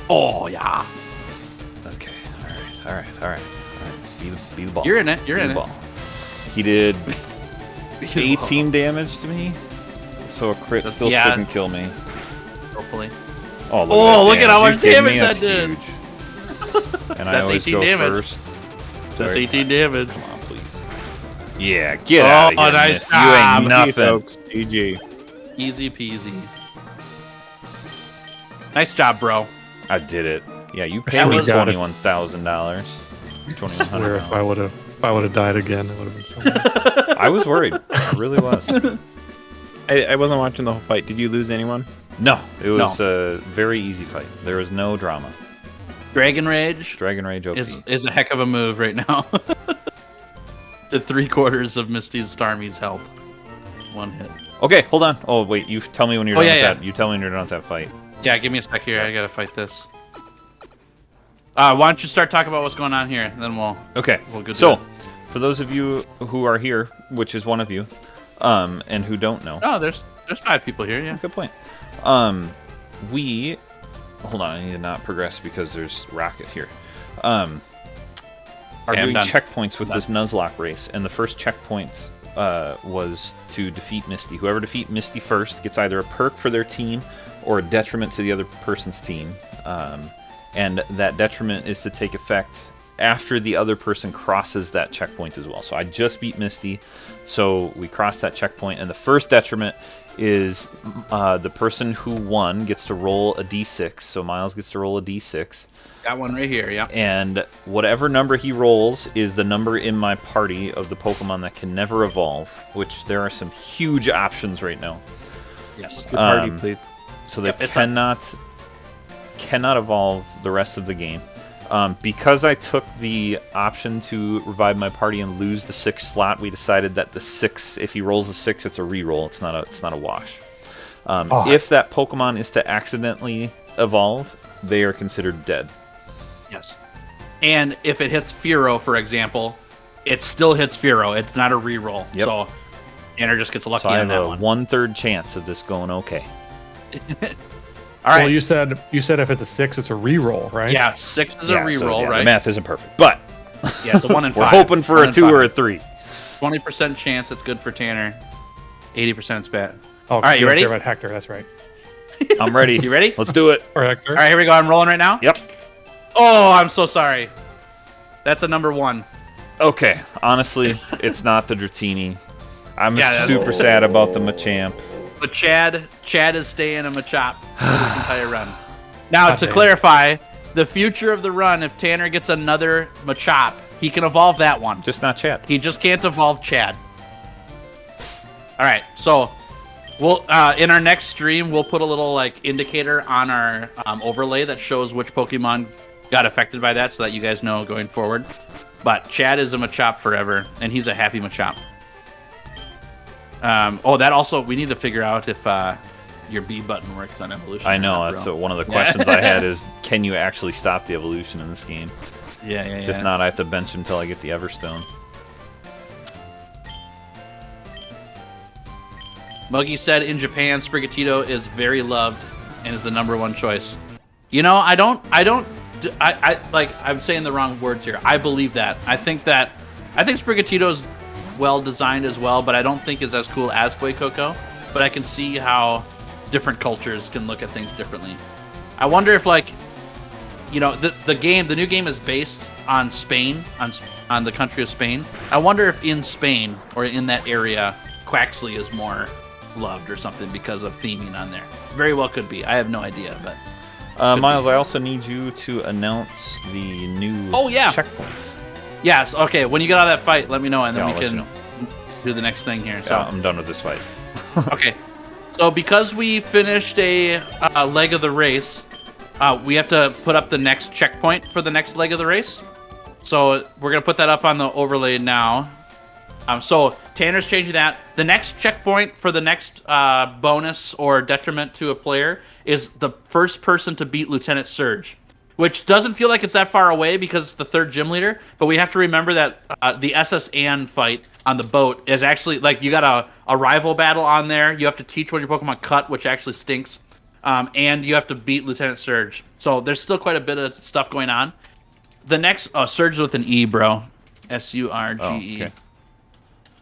Oh yeah. Okay. All right. Be the ball. You're in it. You're Be in the it. ball. He did 18 damage to me, so a crit still Yeah. shouldn't kill me. Hopefully. Oh, Look at how much You kidding me? damage that That's did. huge. And I That's always 18 go damage. first. That's Sorry. 18 damage. Come on, please. Yeah, get out of here, nice Mist. job. You ain't GG, nothing. folks. GG. Easy peasy. Nice job, bro. I did it. Yeah, you I paid swear me to God, if- $21,000. Where if I $2,100. would have died again, it would have been so much. I was worried. I really was. I wasn't watching the whole fight. Did you lose anyone? No, it was a very easy fight. There was no drama. Dragon Rage Dragon Rage OP. is a heck of a move right now. The 3/4 of Misty's Starmie's health. One hit. Okay, hold on. Oh, wait. You tell me when you're Oh, done yeah, with yeah. that. You tell me when you're done with that fight. Yeah, give me a sec here. I gotta fight this. Why don't you start talking about what's going on here, and then we'll Okay. go do So, it. for those of you who are here, which is one of you, and who don't know, Oh, there's 5 people here. Yeah. good point. We hold on. I need to not progress because there's Rocket here. Are Okay, I'm doing done. checkpoints with this Nuzlocke race, and the first checkpoint was to defeat Misty. Whoever defeat Misty first gets either a perk for their team or a detriment to the other person's team. And that detriment is to take effect after the other person crosses that checkpoint as well. So I just beat Misty, so we crossed that checkpoint, and the first detriment is the person who won gets to roll a d6. So Myles gets to roll a d6. Got one right here, yeah. And whatever number he rolls is the number in my party of the Pokemon that can never evolve, which there are some huge options right now. Yes. Good party, please. So they cannot evolve the rest of the game. Because I took the option to revive my party and lose the 6th slot, we decided that the 6, if he rolls a 6, it's a reroll. It's not a wash. If that Pokemon is to accidentally evolve, they are considered dead. Yes. And if it hits Fearow, for example, it still hits Fearow. It's not a reroll. Yep. So Tanner just gets lucky so I on have that a one. 1/3 chance of this going okay. All right. Well, you said if it's a 6, it's a reroll, right? Yeah, 6 is a reroll, right? The math isn't perfect, but yeah, it's a 1 in 5. we're hoping for a 2 or a 3. 20% chance it's good for Tanner. 80% it's bad. Oh, all right, you ready? About Hector, that's right. I'm ready. You ready? Let's do it. Or Hector. All right, here we go. I'm rolling right now. Yep. Oh, I'm so sorry. That's a number 1. Okay. Honestly, it's not the Dratini. I'm super sad about the Machamp. But Chad is staying a Machop for this entire run. Now, to clarify, the future of the run, if Tanner gets another Machop, he can evolve that one. Just not Chad. He just can't evolve Chad. All right, so we'll in our next stream, we'll put a little indicator on our overlay that shows which Pokemon got affected by that, so that you guys know going forward. But Chad is a Machop forever, and he's a happy Machop. That also, we need to figure out if your B button works on evolution. I know, that's one of the questions I had is, can you actually stop the evolution in this game? Yeah. If not, I have to bench him until I get the Everstone. Muggy said in Japan, Sprigatito is very loved and is the #1 choice. You know, I'm saying the wrong words here. I believe that. I think Sprigatito's well designed as well, but I don't think it's as cool as Fuecoco. But I can see how different cultures can look at things differently. I wonder if the new game is based on Spain, on the country of Spain. I wonder if in Spain or in that area, Quaxley is more loved or something because of theming on there. Very well could be. I have no idea, but Myles, I also need you to announce the new checkpoint. Yes, okay. When you get out of that fight, let me know, and then we I'll let can you know. do the next thing here. So I'm done with this fight. okay. So because we finished a leg of the race, we have to put up the next checkpoint for the next leg of the race. So we're going to put that up on the overlay now. So Tanner's changing that. The next checkpoint for the next bonus or detriment to a player is the first person to beat Lieutenant Surge, which doesn't feel like it's that far away because it's the 3rd gym leader. But we have to remember that the SS Ann fight on the boat is actually, you got a rival battle on there. You have to teach one of your Pokemon Cut, which actually stinks. And you have to beat Lieutenant Surge. So there's still quite a bit of stuff going on. The next, Surge with an E, bro. Surge. Oh, okay.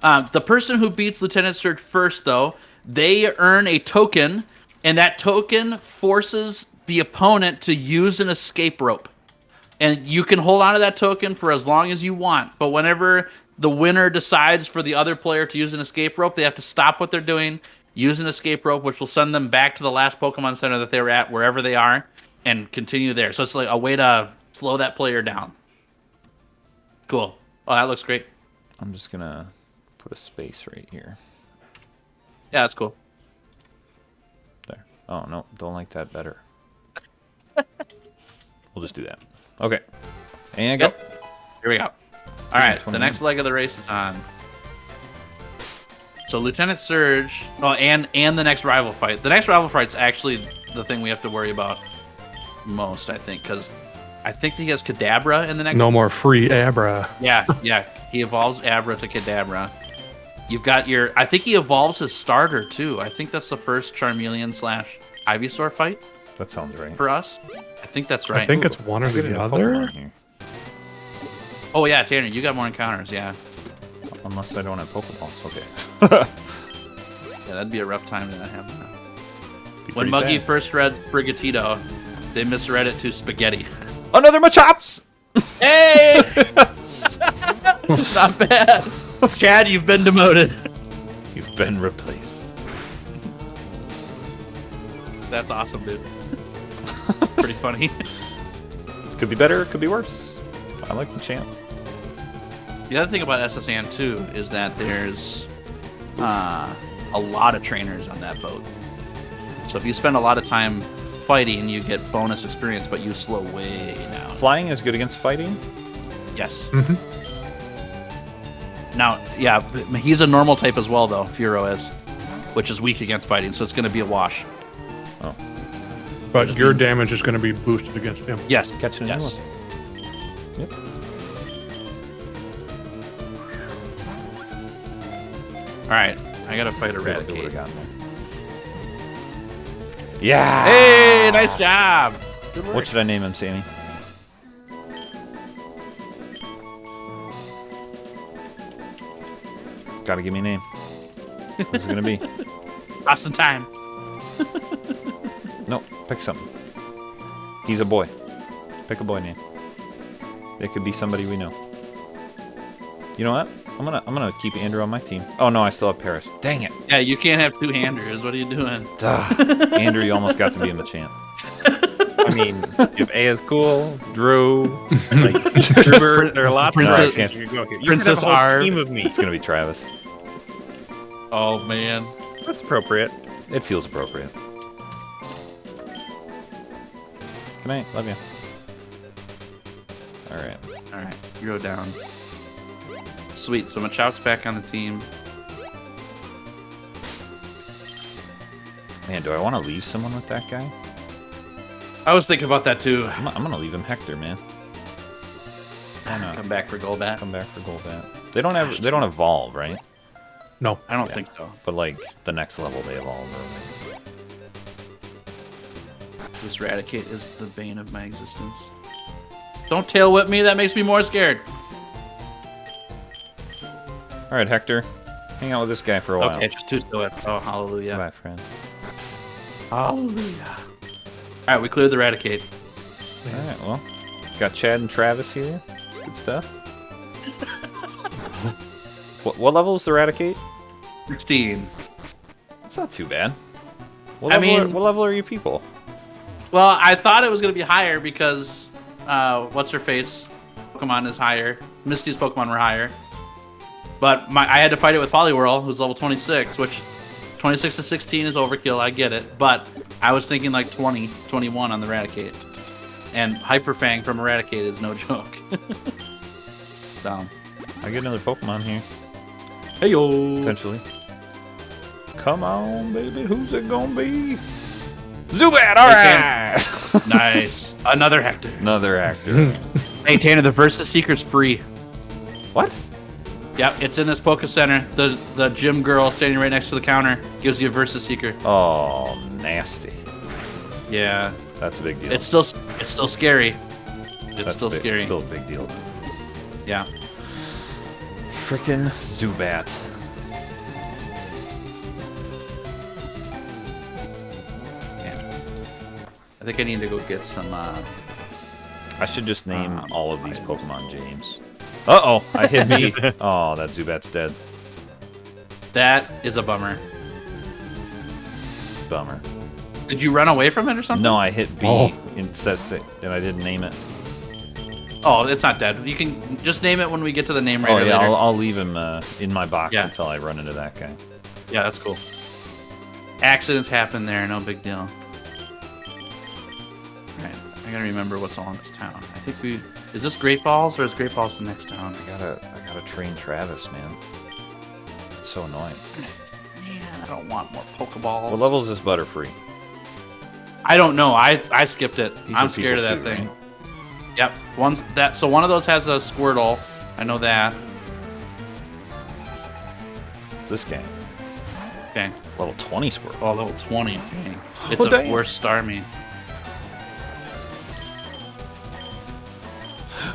The person who beats Lieutenant Surge first, though, they earn a token, and that token forces the opponent to use an escape rope. And you can hold on to that token for as long as you want, but whenever the winner decides for the other player to use an escape rope, they have to stop what they're doing, use an escape rope, which will send them back to the last Pokemon Center that they were at, wherever they are, and continue there. So it's like a way to slow that player down. Cool. Oh, that looks great. I'm just going to put a space right here. Yeah, that's cool. There. Oh, no, don't like that better. We'll just do that. Okay. And go. Here we go. All right, the next leg of the race is on. So Lieutenant Surge, and the next rival fight. The next rival fight's actually the thing we have to worry about most, I think, because I think he has Kadabra in the next. No more free Abra. Yeah, he evolves Abra to Kadabra. You've got I think he evolves his starter too. I think that's the first Charmeleon/Ivysaur fight. That sounds right. For us, I think that's right. I think it's one or the other. Oh yeah, Tanner, you got more encounters, yeah. Unless I don't have Pokeballs, okay. Yeah, that'd be a rough time to not have that. When Muggy first read Sprigatito, they misread it to Spaghetti. Another Machop! Hey! Not bad. Chad, you've been demoted. You've been replaced. That's awesome, dude. Pretty funny. Could be better, could be worse. I like the champ. The other thing about SSN too is that there's a lot of trainers on that boat. So if you spend a lot of time fighting, you get bonus experience, but you slow way down. Flying is good against fighting? Yes. Now, yeah, he's a normal type as well, though, Furo is, which is weak against fighting, so it's going to be a wash. Oh. But your damage is going to be boosted against him. Yes. Catching a new one. Yep. All right, I got to fight Eradicate. Yeah! Hey, nice job! Good work. What should I name him, Sammy? Gotta give me a name. What's it gonna be? Austin time. No, pick something. He's a boy. Pick a boy name. It could be somebody we know. You know what? I'm gonna keep Andrew on my team. Oh no, I still have Paris. Dang it! Yeah, you can't have two handers. What are you doing? Duh. Andrew, you almost got to be in the champ. I mean, if A is cool, Drew, like Drubert, there are a lot of Princess- directions you can go here. You Princess could have a whole Arv. team of me. It's gonna be Travis. Oh man. That's appropriate. It feels appropriate. Good night. Love you. All right. All right, Hero down. Sweet. So Machout's back on the team. Man, do I want to leave someone with that guy? I was thinking about that too. I'm gonna leave him Hector, man. Why not? Come back for Golbat. Come back for Golbat. They don't evolve, right? No. I don't think so. But like the next level they evolve. This Eradicate is the bane of my existence. Don't tail whip me. That makes me more scared. All right, Hector. Hang out with this guy for a while. Okay, just two to it. Oh, hallelujah. Bye, friend. Hallelujah. All right, we cleared the Eradicate. All right, well, got Chad and Travis here. Good stuff. What level is the Eradicate? 16. That's not too bad. What level are you people? Well, I thought it was going to be higher because what's her face Pokemon is higher. Misty's Pokemon were higher. But I had to fight it with Poliwhirl, who's level 26, which 26 to 16 is overkill, I get it. But I was thinking like 20, 21 on the Eradicate. And Hyper Fang from Eradicate is no joke. So, I get another Pokemon here. hey yo. Potentially. Come on, baby. Who's it gonna be? Zubat! Alright! Nice. Another Hector. Another actor. Hey, Tanner, the Versus Seeker's free. What? Yep, it's in this Poke Center. The gym girl standing right next to the counter gives you a Versus Seeker. Oh, nasty. Yeah. That's a big deal. It's still scary. It's That's still big, scary. Still a big deal. Yeah. Frickin' Zubat. I think I need to go get some. I should just name all of these Pokemon James. Uh-oh, I hit B. Oh, that Zubat's dead. That is a bummer. Bummer. Did you run away from it or something? No, I hit B Oh. instead of C, and I didn't name it. Oh, it's not dead. You can just name it when we get to the name Oh rater yeah, later. I'll leave him in my box Yeah. until I run into that guy. Yeah, that's cool. Accidents happen there, no big deal. Alright, I gotta remember what's all in this town. I think we... Is this Great Balls, or is Great Balls the next town? I gotta train Travis, man. It's so annoying. Man, I don't want more Pokeballs. What level is this Butterfree? I don't know. I skipped it. These I'm are scared of people that too, thing. right? Yep. So one of those has a Squirtle. I know that. It's this guy. Okay. Level 20 Squirtle. Oh, level 20. Dang. It's Oh, a dang. worse Starmie.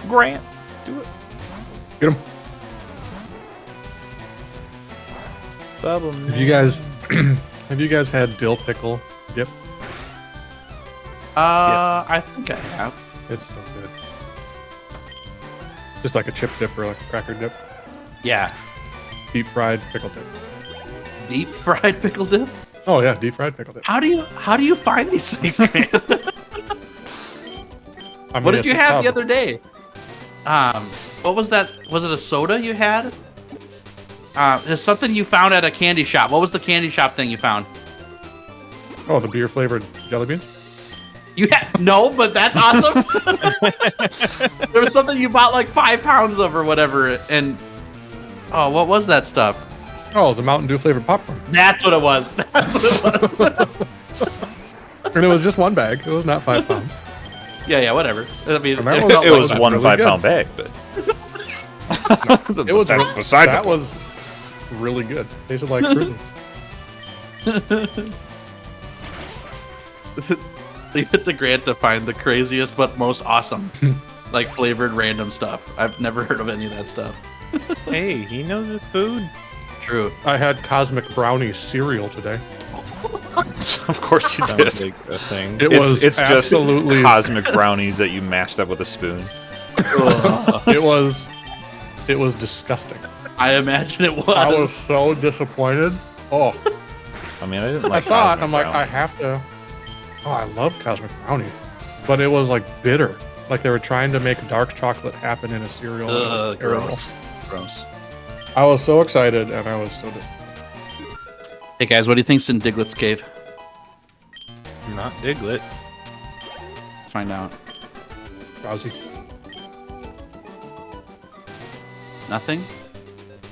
Grant, do it. Get him. Bubble Have you guys have you guys had dill pickle? Yep. I think I have. It's so good. Just like a chip dip or like a cracker dip. Yeah. Deep fried pickle dip. Deep fried pickle dip? Oh yeah, deep fried pickle dip. How do you find these things, man? What did you have the other day? What was that? Was it a soda you had? There's something you found at a candy shop. What was the candy shop thing you found? Oh, the beer flavored jelly beans? You had no, but that's awesome. There was something you bought like 5 pounds of or whatever, and what was that stuff? Oh, it was a Mountain Dew flavored popcorn. That's what it was. That's what it was. And it was just 1 bag. It was not 5 pounds. Yeah, whatever. I mean, And that It was one really 5-pound bag, but It was that's beside the that point. was really good. Tasted like fruit. Leave it to Grant to find the craziest but most awesome, like flavored random stuff. I've never heard of any of that stuff. Hey, he knows his food. True. I had Cosmic Brownie cereal today. Of course you did. Sounds like a thing. It's It's just absolutely cosmic brownies that you mashed up with a spoon. it was disgusting. I imagine it was. I was so disappointed. Oh, I mean, I didn't I like. thought cosmic I'm like I brownies. have to. Oh, I love Cosmic Brownie, but it was like bitter. Like they were trying to make dark chocolate happen in a cereal. And it was terrible. Gross. I was so excited and I was so disappointed. Hey guys, what do you think's in Diglett's cave? Not Diglett. Let's find out. Drowsy. Nothing?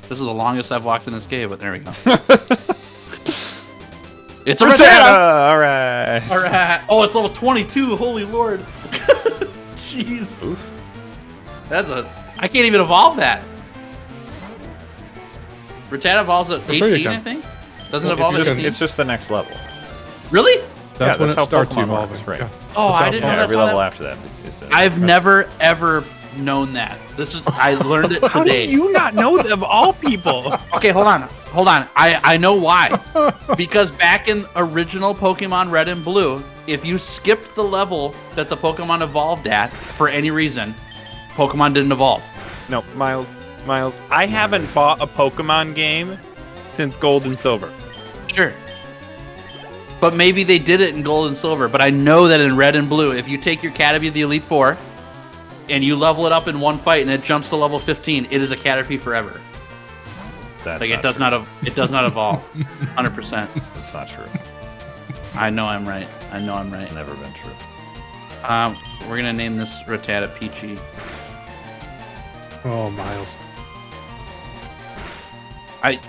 This is the longest I've walked in this cave, but there we go. It's a Rattata! Alright. All right. Oh, it's level 22. Holy lord. Jeez. Oof. I can't even evolve that. Rattata evolves at sure you 18, can. I think. Doesn't It's evolve at just, 18. it's just the next level. Really? That's when that's it how starts Pokemon evolving. works, right. Yeah. Oh, That's I how didn't it know Yeah, that's every how level that... after that. Is, I've never ever known that. I learned it How do today. you not know that of all people? Okay, hold on. I know why. Because back in original Pokemon Red and Blue, if you skipped the level that the Pokemon evolved at for any reason, Pokemon didn't evolve. No, Miles, I haven't bought a Pokemon game since Gold and Silver. Sure. But maybe they did it in Gold and Silver. But I know that in Red and Blue, if you take your Caterpie of the Elite Four and you level it up in one fight and it jumps to level 15, it is a Caterpie forever. That's Like not it does true. it does not evolve. 100%. That's not true. I know I'm right. It's never been true. We're gonna name this Rattata Peachy. Oh, Miles.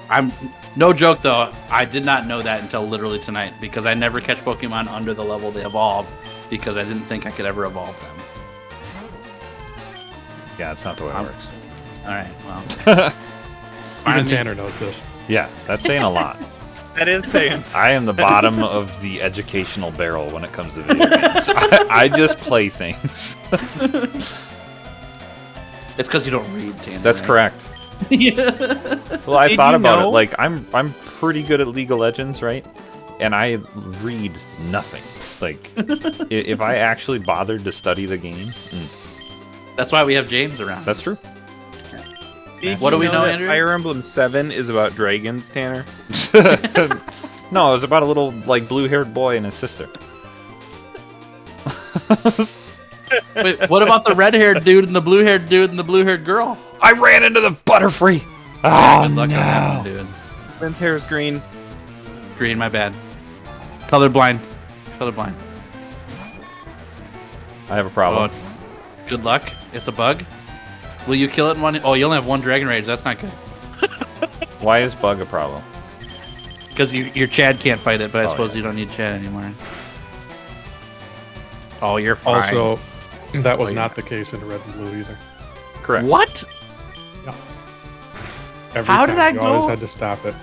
I'm no joke though. I did not know that until literally tonight because I never catch Pokemon under the level they evolve because I didn't think I could ever evolve them. Yeah, it's not the way it works. All right, well. Even Finally- Tanner knows this. Yeah, that's saying a lot. That is saying. I am the bottom of the educational barrel when it comes to video games. I just play things. It's because you don't read, Tanner. That's right? correct. Yeah. Well, I Did thought you about know? it. Like, I'm pretty good at League of Legends, right? And I read nothing. Like, if I actually bothered to study the game, That's why we have James around. that's true. Did What you do we know, that Andrew? Fire Emblem 7 is about dragons, Tanner. No, it was about a little, like, blue-haired boy and his sister. Wait, what about the red-haired dude and the blue-haired dude and the blue-haired girl? I ran into the Butterfree! Oh, Good luck no. on that one, dude. Lynn's hair is green. Green, my bad. Colorblind. I have a problem. Oh, good luck. It's a bug. Will you kill it in one? Oh, you only have one Dragon Rage. That's not good. Why is Bug a problem? Because your Chad can't fight it, but I Oh, suppose yeah. you don't need Chad anymore. Oh, you're fine. Also, that was Oh, not the case in Red and Blue either. Correct. What? Every How time did I you always go- had to stop it.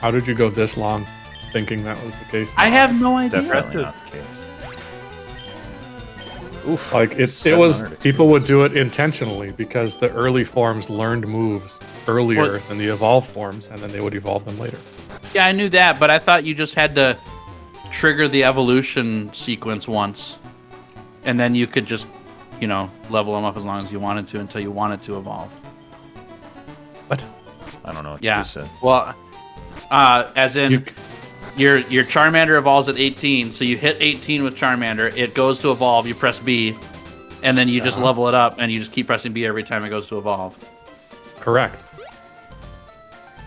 How did you go this long thinking that was the case? I have no idea. Definitely not the case. Oof. Like it was 700 people would do it intentionally because the early forms learned moves earlier What? than the evolved forms, and then they would evolve them later. Yeah, I knew that, but I thought you just had to trigger the evolution sequence once, and then you could just level them up as long as you wanted to until you wanted to evolve. What? I don't know what you just said. Well, as in your Charmander evolves at 18, so you hit 18 with Charmander, it goes to evolve, you press B, and then you just level it up, and you just keep pressing B every time it goes to evolve. Correct.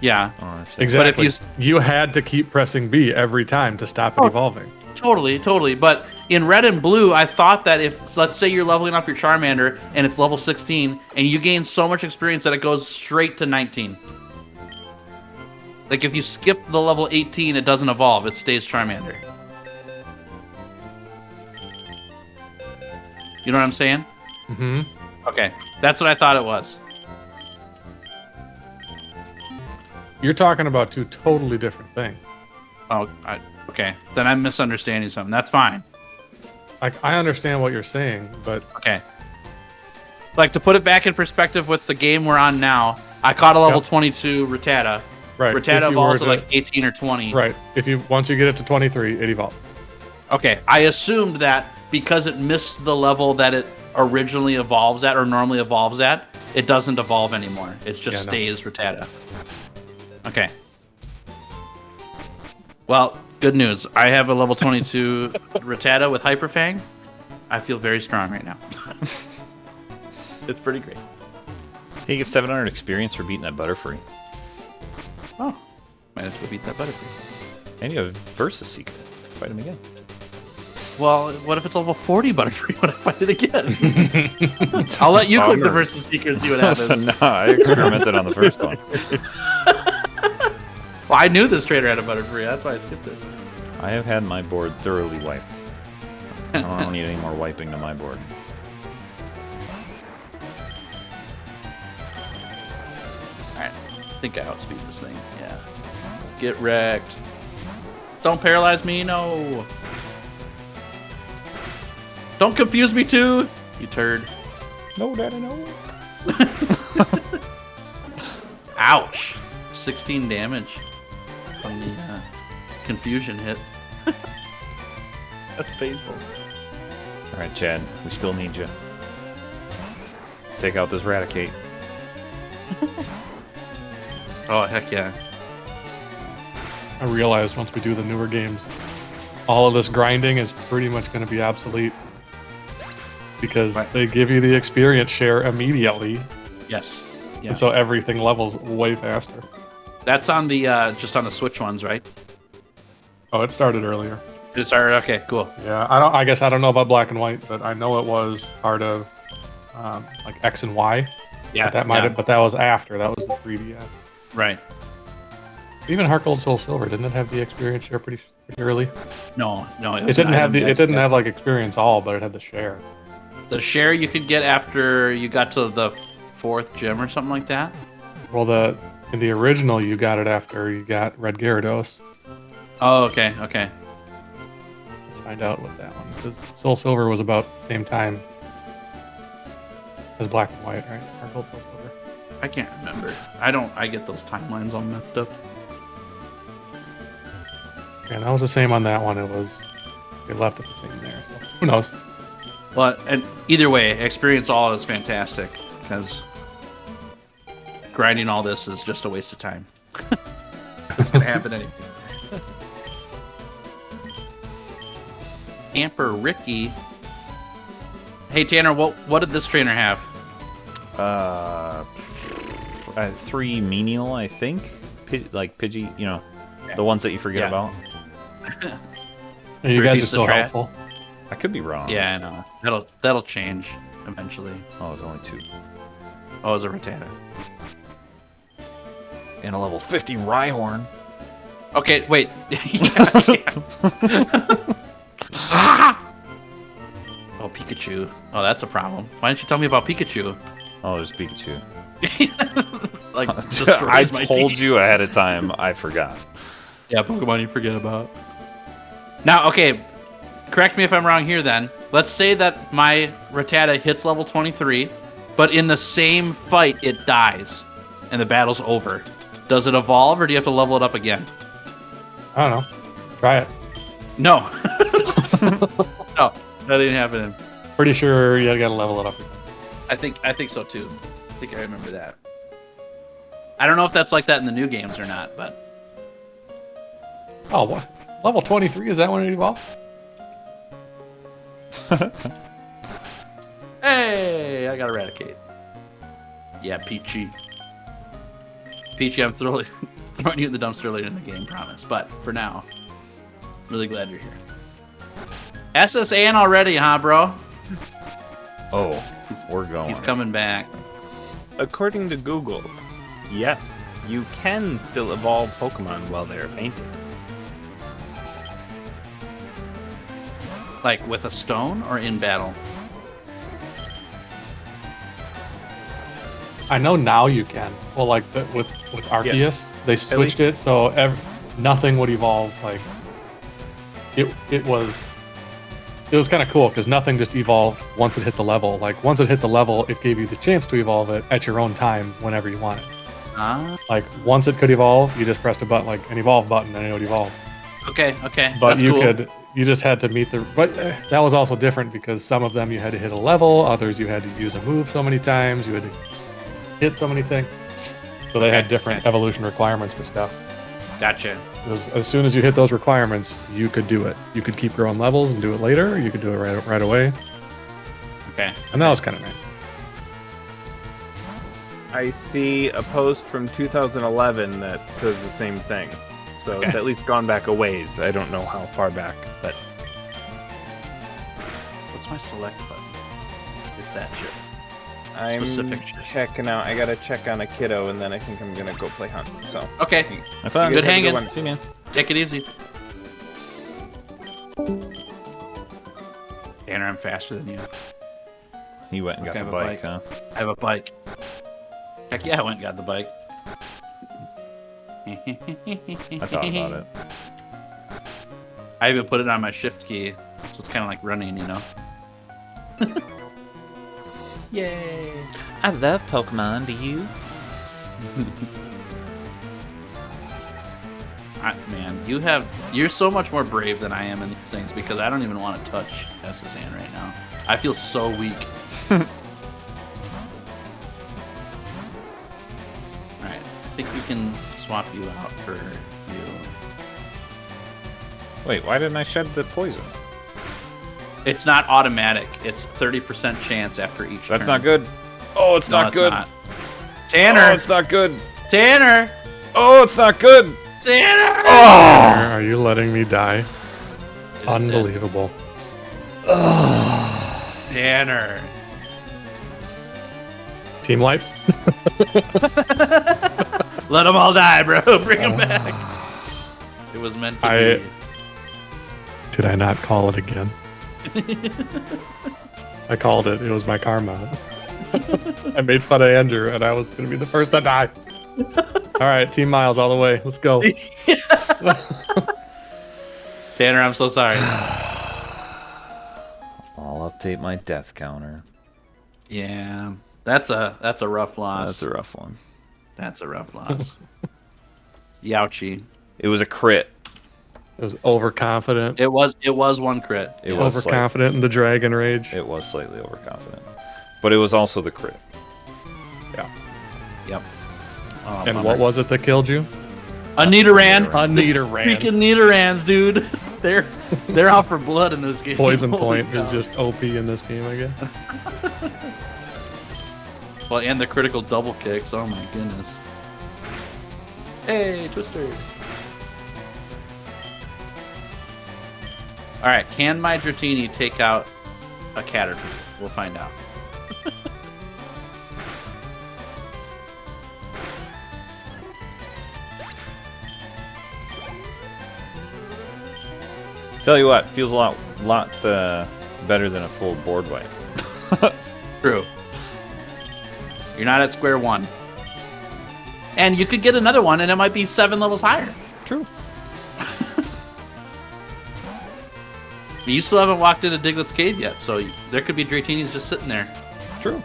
Yeah. Exactly. But if you had to keep pressing B every time to stop it evolving. Totally. But in Red and Blue, I thought that if, let's say you're leveling up your Charmander, and it's level 16, and you gain so much experience that it goes straight to 19. Like, if you skip the level 18, it doesn't evolve. It stays Charmander. You know what I'm saying? Mm-hmm. Okay. That's what I thought it was. You're talking about two totally different things. Oh, okay. Then I'm misunderstanding something. That's fine. I understand what you're saying, but... Okay. Like, to put it back in perspective with the game we're on now, I caught a level 22 Rattata. Right. Rattata evolves at like 18 or 20. Right. Once you get it to 23, it evolves. Okay. I assumed that because it missed the level that it originally evolves at or normally evolves at, it doesn't evolve anymore. It just stays Rattata. Okay. Well, good news. I have a level 22 Rattata with Hyper Fang. I feel very strong right now. It's pretty great. You get 700 experience for beating that Butterfree. Oh, might as well beat that Butterfree. And you have Versus Seeker. Fight him again. Well, what if it's level 40 Butterfree when I fight it again? I'll let you click the Versus Seeker and see what happens. No, I experimented on the first one. Well, I knew this trainer had a Butterfree. That's why I skipped it. I have had my board thoroughly wiped. I don't need any more wiping to my board. Alright. I think I outspeed this thing. Yeah. Get wrecked. Don't paralyze me, no. Don't confuse me too, you turd. No, Daddy, no. Ouch. 16 damage from the confusion hit. That's painful. Alright, Chad, we still need you. Take out this Raticate. Oh, heck yeah. I realized once we do the newer games, all of this grinding is pretty much going to be obsolete. Because they give you the experience share immediately. Yes. Yeah. And so everything levels way faster. That's on the just on the Switch ones, right? Oh, it started earlier. It started. Okay, cool. Yeah, I guess I don't know about Black and White, but I know it was part of like X and Y. Yeah, but that was after. That was the 3DS. Right. Even Heart Gold Soul Silver, didn't it have the experience share pretty early? No, it didn't have it didn't have like experience all, but it had the share. The share you could get after you got to the 4th gym or something like that. Well, in the original, you got it after you got Red Gyarados. Oh, okay. Let's find out what that one. Because Soul Silver was about the same time as Black and White, right? Heart Gold Soul Silver. I can't remember. I get those timelines all messed up. Yeah, that was the same on that one. They left it the same there. So who knows? Well, and either way, experience all is fantastic because grinding all this is just a waste of time. It's gonna happen anyway. Camper Ricky. Hey Tanner, what did this trainer have? 3 menial, I think. Like Pidgey, the ones that you forget about. You guys are so helpful. I could be wrong. Yeah, I know. That'll change eventually. Oh, there's only 2. Oh, it's a Rattata. And a level 50 Rhyhorn. Okay, wait. Oh, Pikachu. Oh, that's a problem. Why didn't you tell me about Pikachu? Oh, there's Pikachu. I told you ahead of time. I forgot. Yeah, Pokemon you forget about. Now, okay, correct me if I'm wrong here then. Let's say that my Rattata hits level 23, but in the same fight it dies, and the battle's over. Does it evolve, or do you have to level it up again? I don't know. Try it. No. No, that didn't happen. Pretty sure you gotta level it up. I think so too. I think I remember that. I don't know if that's like that in the new games or not, but Oh, what? Level 23, is that when it evolved? hey, I got Eradicate. Yeah, Peachy. Peachy, I'm throwing you in the dumpster later in the game, promise. But for now, really glad you're here. SSN already, huh, bro? Oh, we're going. He's coming back. According to Google, yes, you can still evolve Pokemon while they're fainting. Like with a stone or in battle? I know now you can. Well, like with Arceus, they switched it so nothing would evolve. Like it was kind of cool because nothing just evolved once it hit the level. Like once it hit the level, it gave you the chance to evolve it at your own time whenever you want it. Like once it could evolve, you just pressed a button, like an evolve button, and it would evolve. Okay. But that's you cool. you just had to meet the. But that was also different because some of them you had to hit a level, others you had to use a move so many times, you had to hit so many things. So they had different evolution requirements for stuff. Gotcha. As soon as you hit those requirements, you could do it. You could keep growing levels and do it later, or you could do it right away. Okay. And that was kind of nice. I see a post from 2011 that says the same thing. So it's at least gone back a ways. I don't know how far back, but... What's my select button? It's that shit. I'm Specific shit. checking out. I gotta check on a kiddo, and then I think I'm gonna go play hunt. So Okay. Have fun. Good have a hanging. one. See you, man. Take it easy. Tanner, I'm faster than you. He went and got Okay, the I have a bike, huh? I have a bike. Heck yeah, I went and got the bike. I thought about it. I even put it on my shift key, so it's kind of like running, you know? Yay! I love Pokemon. Do you? Man, you're so much more brave than I am in these things because I don't even want to touch SSN right now. I feel so weak. Alright, I think we can swap you out for you. Wait, why didn't I shed the poison? It's not automatic. It's 30% chance after each That's turn. not good. Oh, it's not good. Not. Tanner! Oh, it's not good. Tanner! Oh, it's not good. Tanner! Oh! Are you letting me die? Unbelievable. Tanner. Team wipe? Let them all die, bro. Bring them back. It was meant to be. Did I not call it again? I called it. It was my karma. I made fun of Andrew, and I was going to be the first to die. All right, Team Myles all the way. Let's go. Tanner, I'm so sorry. I'll update my death counter. Yeah, that's a rough loss. That's a rough one. That's a rough loss. Youchie. It was a crit. It was overconfident. It was one crit. It was Overconfident in the Dragon Rage. It was slightly overconfident, but it was also the crit. Yeah. Yep. Oh, And bummer. what was it that killed you? A Nidoran. A Nidoran. Freaking Nidorans, dude. They're out for blood in this game. Poison Holy Point cow. is just OP in this game, I guess. Well, and the critical double kicks. Oh my goodness. Hey, Twister. All right, can my Dratini take out a Caterpie? We'll find out. Tell you what, feels a lot better than a full board wipe. True. You're not at square one. And you could get another one, and it might be 7 levels higher. True. You still haven't walked into Diglett's cave yet, so there could be Dratinis just sitting there. True.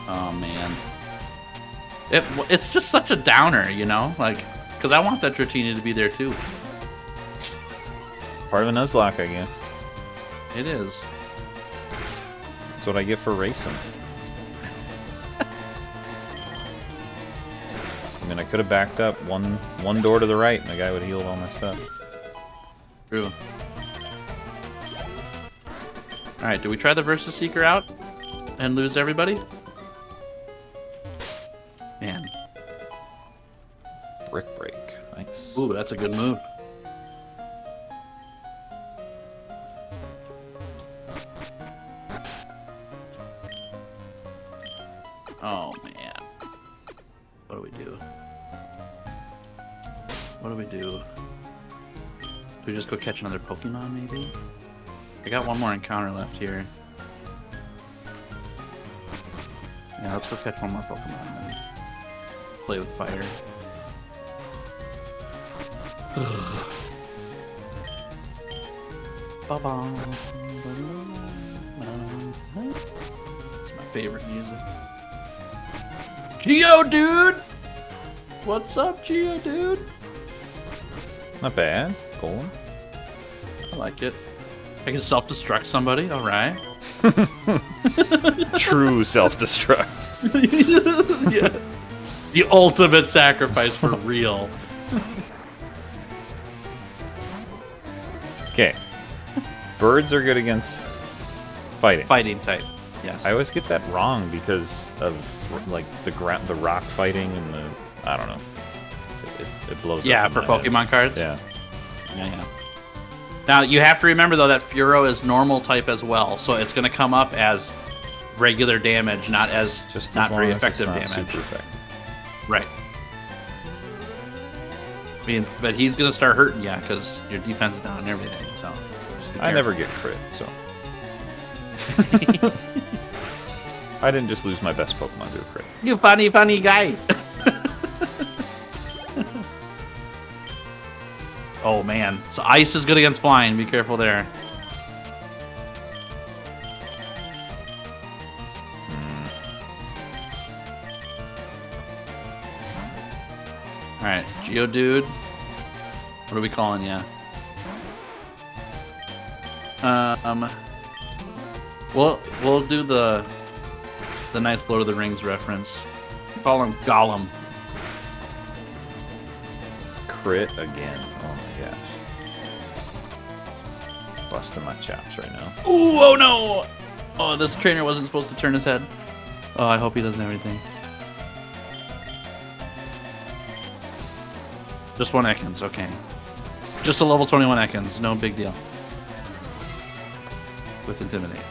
Oh, man. It's just such a downer, you know? Like, because I want that Dratini to be there too. Part of a Nuzlocke, I guess. It is. That's what I get for racing. I mean, I could have backed up one door to the right, and the guy would heal all my stuff. True. Alright, do we try the Versus Seeker out? And lose everybody? Man. Brick break. Nice. Ooh, that's a good move. Oh, man. What do we do? What do we do? Do we just go catch another Pokemon, maybe? I got one more encounter left here. Yeah, let's go catch one more Pokemon and play with fire. It's my favorite music. Geodude! What's up, Geodude? Not bad. Cool. I like it. I can self-destruct somebody, alright. True self-destruct. Yeah. The ultimate sacrifice for real. Okay. Birds are good against fighting. Fighting type, yes. I always get that wrong because of like the rock fighting and the I don't know. It blows. Yeah, up for in my Pokemon head. cards. Yeah. Yeah. Now you have to remember though that Furo is normal type as well, so it's going to come up as regular damage, not as Just not as long very as it's effective not damage. super effective. Right. I mean, but he's going to start hurting you because your defense is down and everything. So just be I careful. never get crit, so. I didn't just lose my best Pokemon to a crit. You funny guy. Oh man, so ice is good against flying. Be careful there. All right, Geodude. What are we calling you? We'll do the nice Lord of the Rings reference. Call him Gollum. Crit again. Oh my gosh. Busting my chops right now. Ooh, oh no! Oh, this trainer wasn't supposed to turn his head. Oh, I hope he doesn't have anything. Just one Ekans, okay. Just a level 21 Ekans, no big deal. With Intimidate.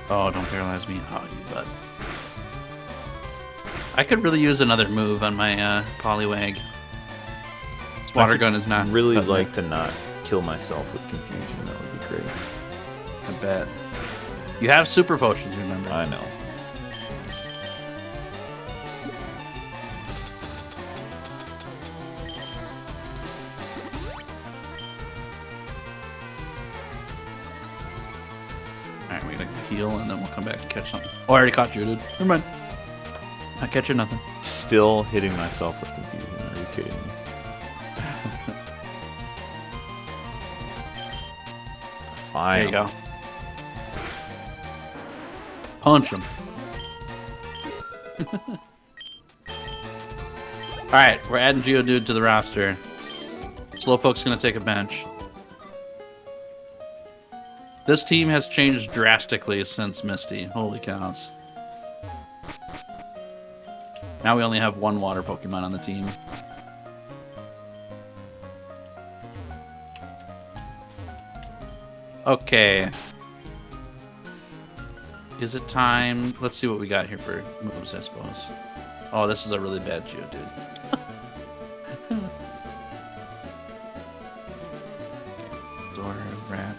Oh, don't paralyze me. Oh, you butt. I could really use another move on my Poliwag. Water gun is not. Really cutting like it. to not kill myself with confusion. That would be great. I bet. You have super potions, remember? I know. Alright, we're gonna heal and then we'll come back and catch something. Oh, I already caught you, dude. Never mind. Not catching nothing. Still hitting myself with confusion. Are you kidding me? Fine. There you go. Punch him. Alright, we're adding Geodude to the roster. Slowpoke's gonna take a bench. This team has changed drastically since Misty. Holy cows. Now we only have one water Pokemon on the team. Okay. Is it time? Let's see what we got here for moves, I suppose. Oh, this is a really bad Geodude. Door wrap.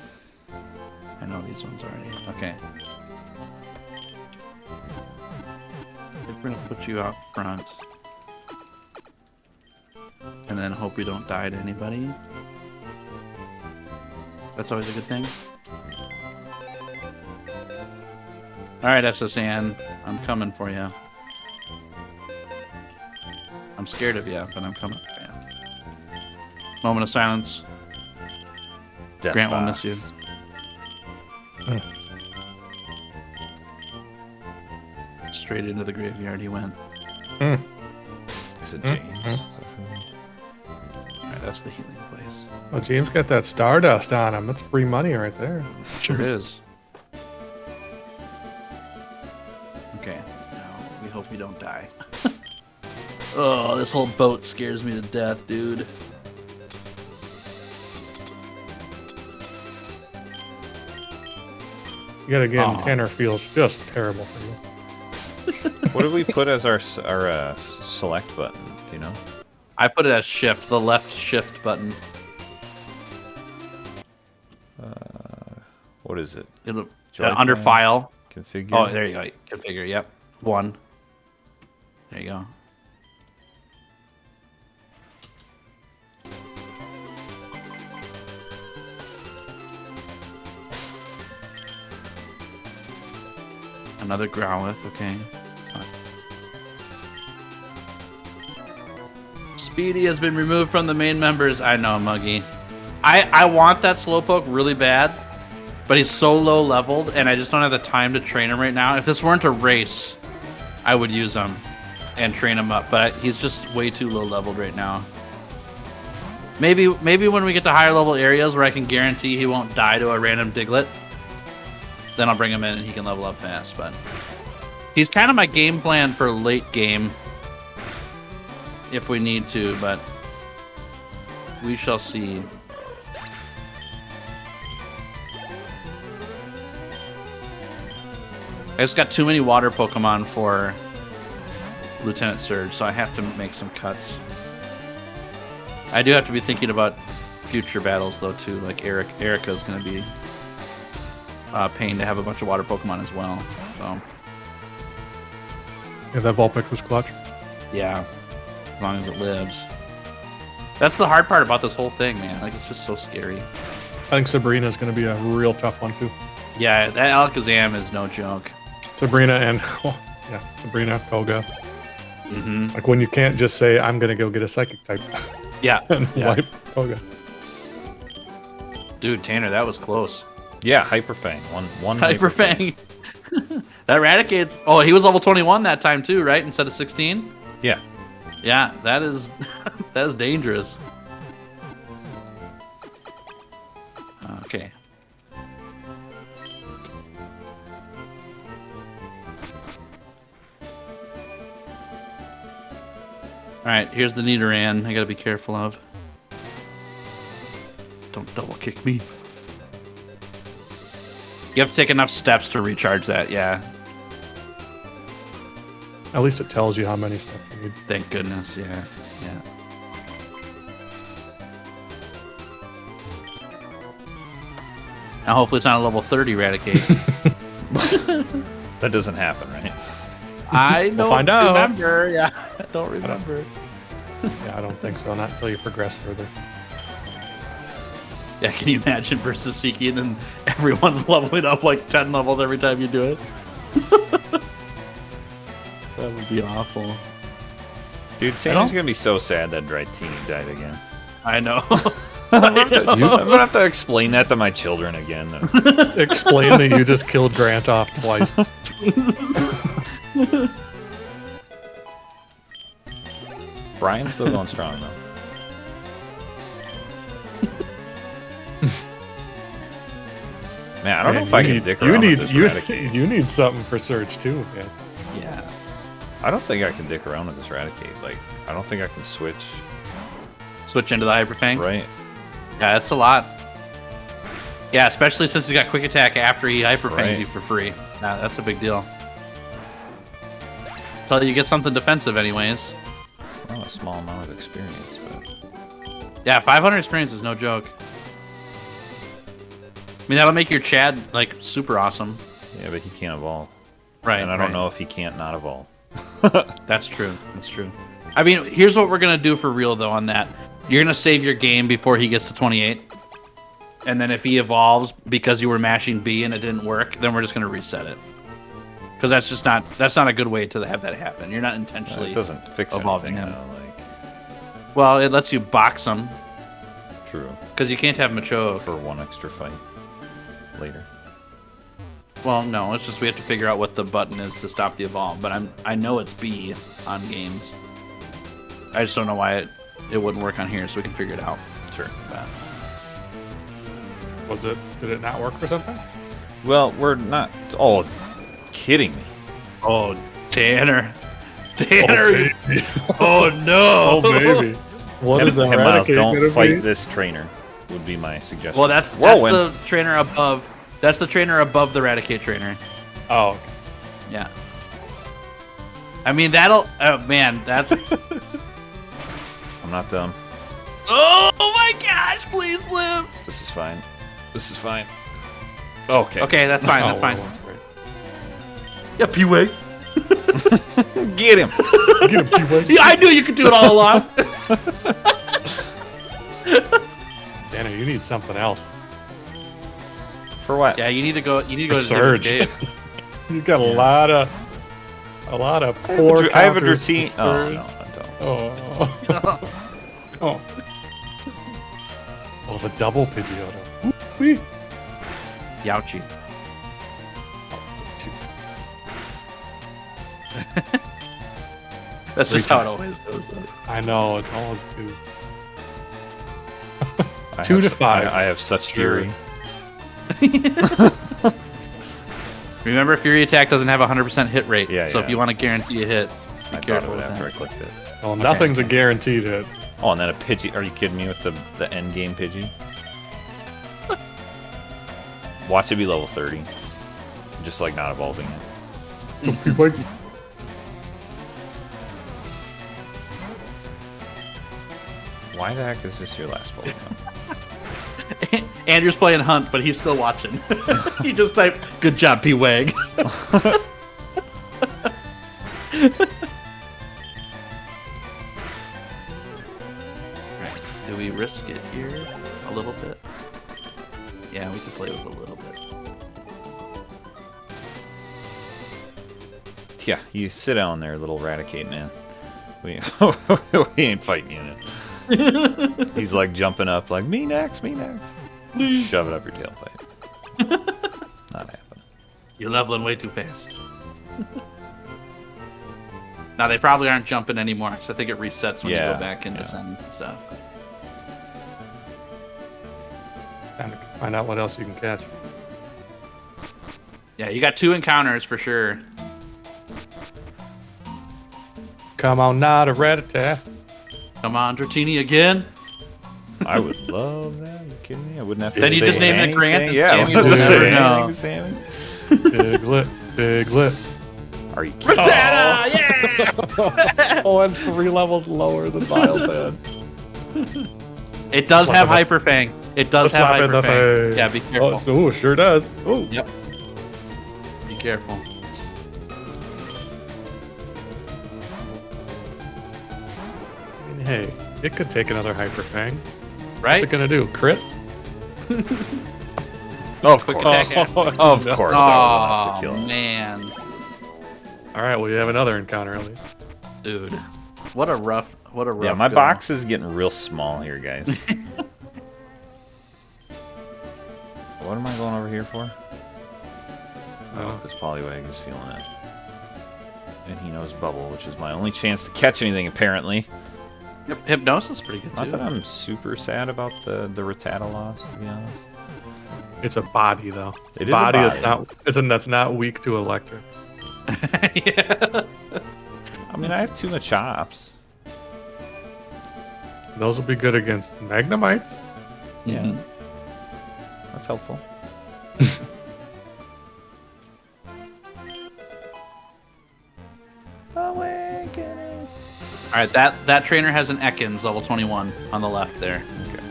I know these ones already. Okay. We're gonna put you out front. And then hope we don't die to anybody. That's always a good thing. right, SSN, I'm coming for you. I'm scared of you, but I'm coming for you. Moment of silence. Death Grant will box. miss you. Straight into the graveyard he went. Is it James? Alright, that's the healing place. Well, James got that Stardust on him. That's free money right there. Sure is. Okay, now we hope we don't die. Oh, this whole boat scares me to death, dude. Yet again, Aw. Tanner feels just terrible for you. What did we put as our select button? Do you know? I put it as shift, the left shift button. What is it? It'll, Joy under plan? file. Configure. Oh, there you go. Configure, yep. 1. There you go. Another Growlithe, okay. That's fine. Speedy has been removed from the main members. I know, Muggy. I want that Slowpoke really bad, but he's so low leveled, and I just don't have the time to train him right now. If this weren't a race, I would use him and train him up, but he's just way too low leveled right now. Maybe when we get to higher level areas where I can guarantee he won't die to a random Diglett, then I'll bring him in and he can level up fast. But he's kind of my game plan for late game if we need to, but we shall see. I just got too many water Pokemon for Lieutenant Surge, so I have to make some cuts. I do have to be thinking about future battles, though, too. Like Erica's going to be a pain to have a bunch of water Pokemon as well. So Yeah, that Vulpix was clutch. yeah, as long as it lives. That's the hard part about this whole thing, man. Like, it's just so scary. I think Sabrina's going to be a real tough one, too. Yeah, that Alakazam is no joke. Sabrina and, Sabrina, Koga. Mm-hmm. Like when you can't just say, I'm going to go get a Psychic type Yeah, and yeah. wipe Koga. Dude, Tanner, that was close. Yeah, Hyper Fang. One Hyper Fang. That Raticate's... Oh, he was level 21 that time, too, right? Instead of 16? Yeah. Yeah, that is... that is dangerous. Okay. Alright, here's the Nidoran I gotta be careful of. Don't double kick me. You have to take enough steps to recharge that, yeah. At least it tells you how many steps you need. Thank goodness, yeah. Yeah. Now hopefully it's not a level 30 Raticate. That doesn't happen, right? I don't find out. remember. Yeah, I don't remember. Yeah, I don't think so. Not until you progress further. Yeah, can you imagine versus Siki and then everyone's leveling up like 10 levels every time you do it? That would be awful. Dude, Sandy's gonna be so sad that Dratini died again. I know. I'm gonna have to explain that to my children again. Explain that you just killed Grant off twice. Brian's still going strong though. Man, I don't know if I can dick around with this Raticate. You need something for Surge too, man. Yeah. I don't think I can dick around with this Raticate. Like, I don't think I can switch. Switch into the Hyper Fang? Right? Yeah, that's a lot. Yeah, especially since he's got Quick Attack after he Hyper Fangs Right. you for free. Nah, that's a big deal. So you get something defensive anyways. It's not a small amount of experience, but Yeah, 500 experience is no joke. I mean, that'll make your Chad, like, super awesome. yeah, but he can't evolve. Right, And I don't right. know if he can't not evolve. That's true. That's true. I mean, here's what we're going to do for real, though, on that. You're going to save your game before he gets to 28. And then if he evolves because you were mashing B and it didn't work, then we're just going to reset it. because that's not a good way to have that happen. You're not intentionally. It doesn't fix evolving anything, him. though, like, Well, it lets you box them true. because you can't have Machoke. For one extra fight later. Well, no, it's just we have to figure out what the button is to stop the evolve. But I know it's B on games. I just don't know why it wouldn't work on here, so we can figure it out. Sure. Did it not work for something? Well, we're not all kidding me. Oh, Tanner. Oh, Oh, no. oh baby. What is that? Hey, Myles, Eradicate don't gonna fight be? this trainer. Would be my suggestion. Well, that's Whirlwind. the trainer above. That's the trainer above the Eradicate trainer. Oh, okay. Yeah. I mean, that'll... Oh, man, that's... I'm not dumb. Oh, my gosh, please live. This is fine. This is fine. Okay. Okay, that's fine, Oh, that's fine. Whirlwind's great. Yeah, P-Way. Get him. Get him, P-Way. Yeah, I knew you could do it all along. Tanner, you need something else. For what? Yeah, you need to go. You need to go to Surge. David's cave. You've got a lot of poor. I have a counters to routine. Oh, Surge. no, I don't. Oh. Oh, the double Pidgeotto. Whee. Youchie. That's just how it always goes, though. I know, it's always two. I 2 have to su- 5. I have such Sure. fury. Remember, Fury Attack doesn't have a 100% hit rate. Yeah, so yeah. if you want to guarantee a hit, be I thought of careful it with after I that. clicked it. Well, nothing's a guaranteed hit. Oh, and then a Pidgey. Are you kidding me with the end game Pidgey? Watch it be level 30. Just like not evolving it. P-Way. Why the heck is this your last Pokemon? Andrew's playing Hunt, but he's still watching. He just typed, "Good job, P-Wag." Do we risk it here a little bit? Yeah, we could play with it a little bit. Yeah, you sit down there, little Raticate man. We, we ain't fighting you. He's like jumping up, like, me next, me next. Shove it up your tailpipe. Not happening. You're leveling way too fast. Now, they probably aren't jumping anymore, because I think it resets when you Yeah, go back into yeah. Send and stuff. Time to find out what else you can catch. Yeah, you got 2 encounters for sure. Come on, not a rat-a-tat. Come on, Dratini again. I would love that. Are you kidding me? I wouldn't have to Then you say just name it anything. Grant and Yeah, I Sammy wouldn't have to would say never anything know. to Sammy. Piglet. Are you kidding? Rattata, yeah! Oh, I'm 3 levels lower than Myles had. It does Slap have in the- Hyper Fang. It does have Slap in the Hyper Fang. face. Yeah, be careful. Oh, sure does. Oh, Yep. Be careful. hey, it could take another Hyper Fang. Right? What's it gonna do? Crit? Of Quick course. attack. Of course. That was enough to kill Oh, him. man. All right, well, you have another encounter at least. Dude. What a rough Yeah, my go. box is getting real small here, guys. What am I going over here for? Oh, because Poliwag is feeling it. And he knows Bubble, which is my only chance to catch anything, apparently. Yep, Hypnosis is pretty good, Not too. that I'm super sad about the Rattata loss, to be honest. It's a body, though. It is a body. body. That's not weak to electric. Yeah. I mean, I have too much chops. Those will be good against Magnemites. Yeah. Mhm. That's helpful. Awakening. All right, that trainer has an Ekans level 21 on the left there. Okay.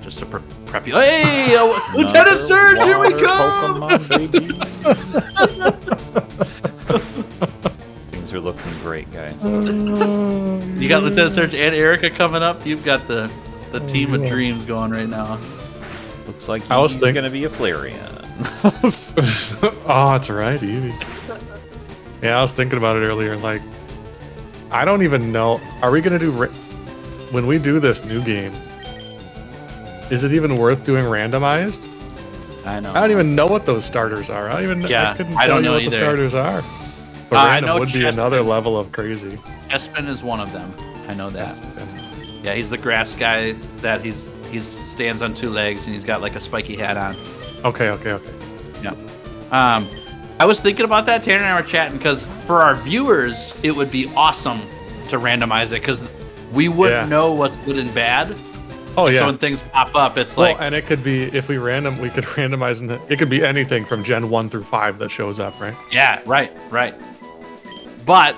Just to prep you. Hey, Lieutenant Surge, here we go! Pokemon, baby. Things are looking great, guys. You got Lieutenant Surge and Erica coming up. You've got the team of dreams going right now. Looks like I was he's thinking- going to be a Flareon. Oh, that's right, Eevee. Yeah, I was thinking about it earlier. Like, I don't even know. Are we gonna do when we do this new game? Is it even worth doing randomized? I know. I don't even know what those starters are. I don't even. Yeah, I couldn't I tell don't you know what the either. starters are. But I random know would be Chespin. another level of crazy. Espin is one of them. I know that. Yeah, he's the grass guy that he's stands on 2 legs and he's got like a spiky hat on. Okay. Yeah. I was thinking about that. Tanner and I were chatting because for our viewers, it would be awesome to randomize it because we wouldn't know what's good and bad. Oh yeah. So when things pop up, it's Well, like, and it could be if we could randomize, and it could be anything from Gen 1 through 5 that shows up, right? yeah, right. But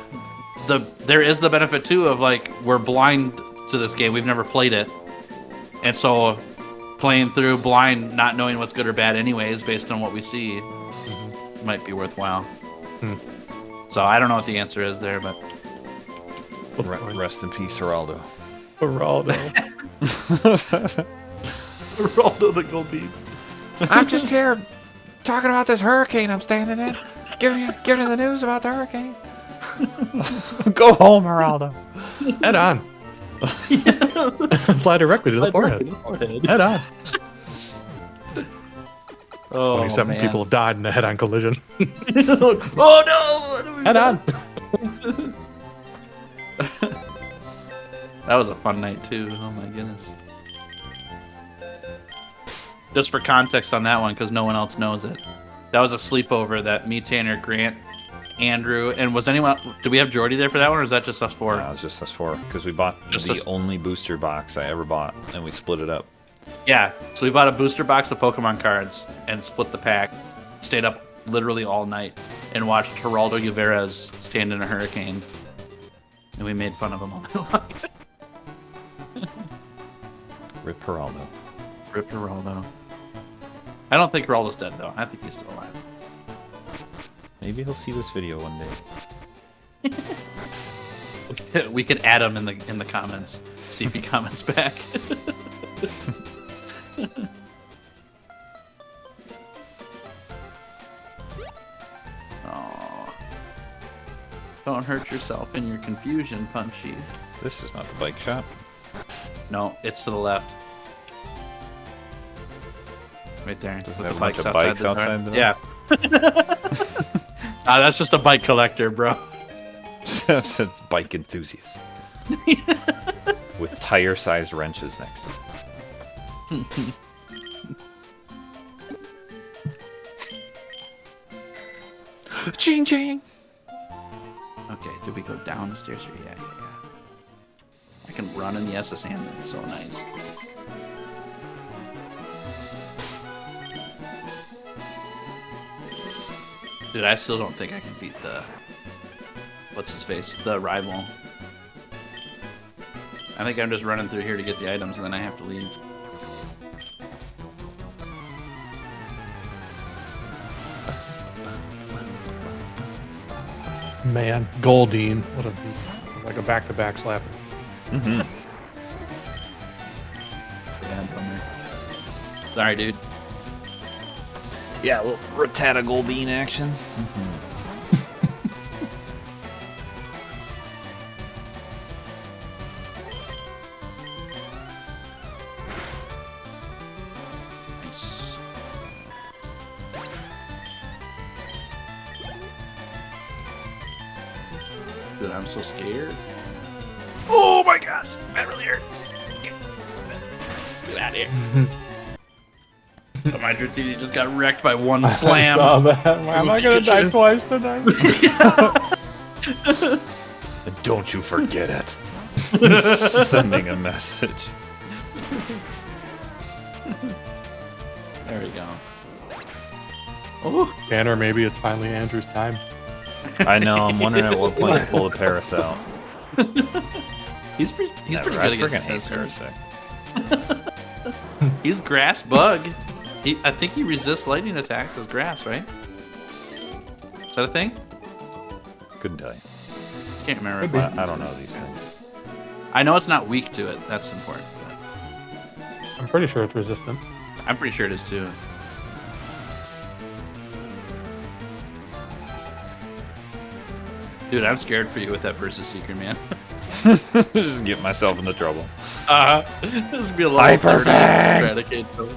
there is the benefit too of like we're blind to this game. We've never played it, and so playing through blind, not knowing what's good or bad, anyways, based on what we see, might be worthwhile. So I don't know what the answer is there, but Rest in peace, Geraldo. Geraldo. Geraldo the Goldie. I'm just here talking about this hurricane I'm standing in. Giving you the news about the hurricane. Go home, Geraldo. Head on. Fly directly to the forehead. Head on. Oh, 27 man. people have died in a head-on collision. Oh no! Head on. That was a fun night too. Oh my goodness. Just for context on that one, because no one else knows it. That was a sleepover that me, Tanner, Grant, Andrew, and was anyone? Did we have Jordy there for that one, or is that just us 4? No, it was just us 4 because we bought the only booster box I ever bought, and we split it up. Yeah, so we bought a booster box of Pokemon cards and split the pack. Stayed up literally all night and watched Geraldo Uveras stand in a hurricane, and we made fun of him all night long. Rip Geraldo. Rip Geraldo. I don't think Geraldo's dead though. I think he's still alive. Maybe he'll see this video one day. We could add him in the comments. See if he comments back. Aww. Don't hurt yourself in your confusion, Punchy. This is not the bike shop. No, it's to the left. Right there. Doesn't With have the a bunch of bikes bikes the outside door. the Yeah. That's just a bike collector, bro. It's bike enthusiast. With tire-sized wrenches next to him. Ching ching. Okay, did we go down the stairs or yeah. I can run in the SS hand. That's so nice. Dude, I still don't think I can beat the what's his face, the rival. I think I'm just running through here to get the items and then I have to leave. Man, Goldine. What a beat. Like a back-to-back slapper. Mm-hmm. Yeah, bummer. Sorry, dude. Yeah, a little Rattata Goldine action. Nice. Dude, I'm so scared. Oh my gosh! That really hurt. Get out of here. Oh, my Dratini just got wrecked by one slam. I saw that. Am I gonna die twice tonight? And don't you forget it. Sending a message. There we go. Oh, Tanner, maybe it's finally Andrew's time. I know, I'm wondering at what point to pull the Paris out. he's pretty Never. good I against freaking hate Tessers. Parasect. He's grass bug. I think he resists lightning attacks as grass, right? Is that a thing? Couldn't tell you. Can't remember. I don't know these things. I know it's not weak to it. That's important. But I'm pretty sure it's resistant. I'm pretty sure it is too. Dude, I'm scared for you with that versus Seeker, man. Just get myself into trouble. This would be a level Hyper 30 Fang! Eradicate build.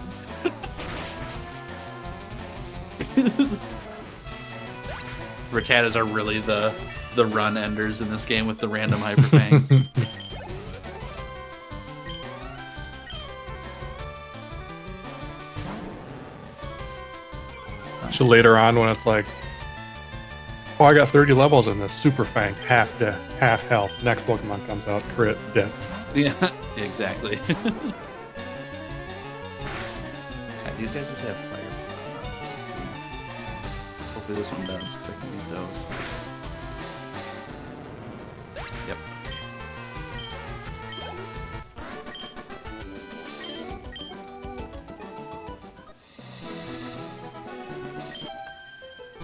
Rattatas are really the run enders in this game with the random Hyper Fangs. So later on, when it's like, oh, I got 30 levels in this Super Fang, half health. Next Pokemon comes out, crit, dead. Yeah, exactly. Yeah, these guys just have fire. Hopefully this one does, because I can beat those. Yep.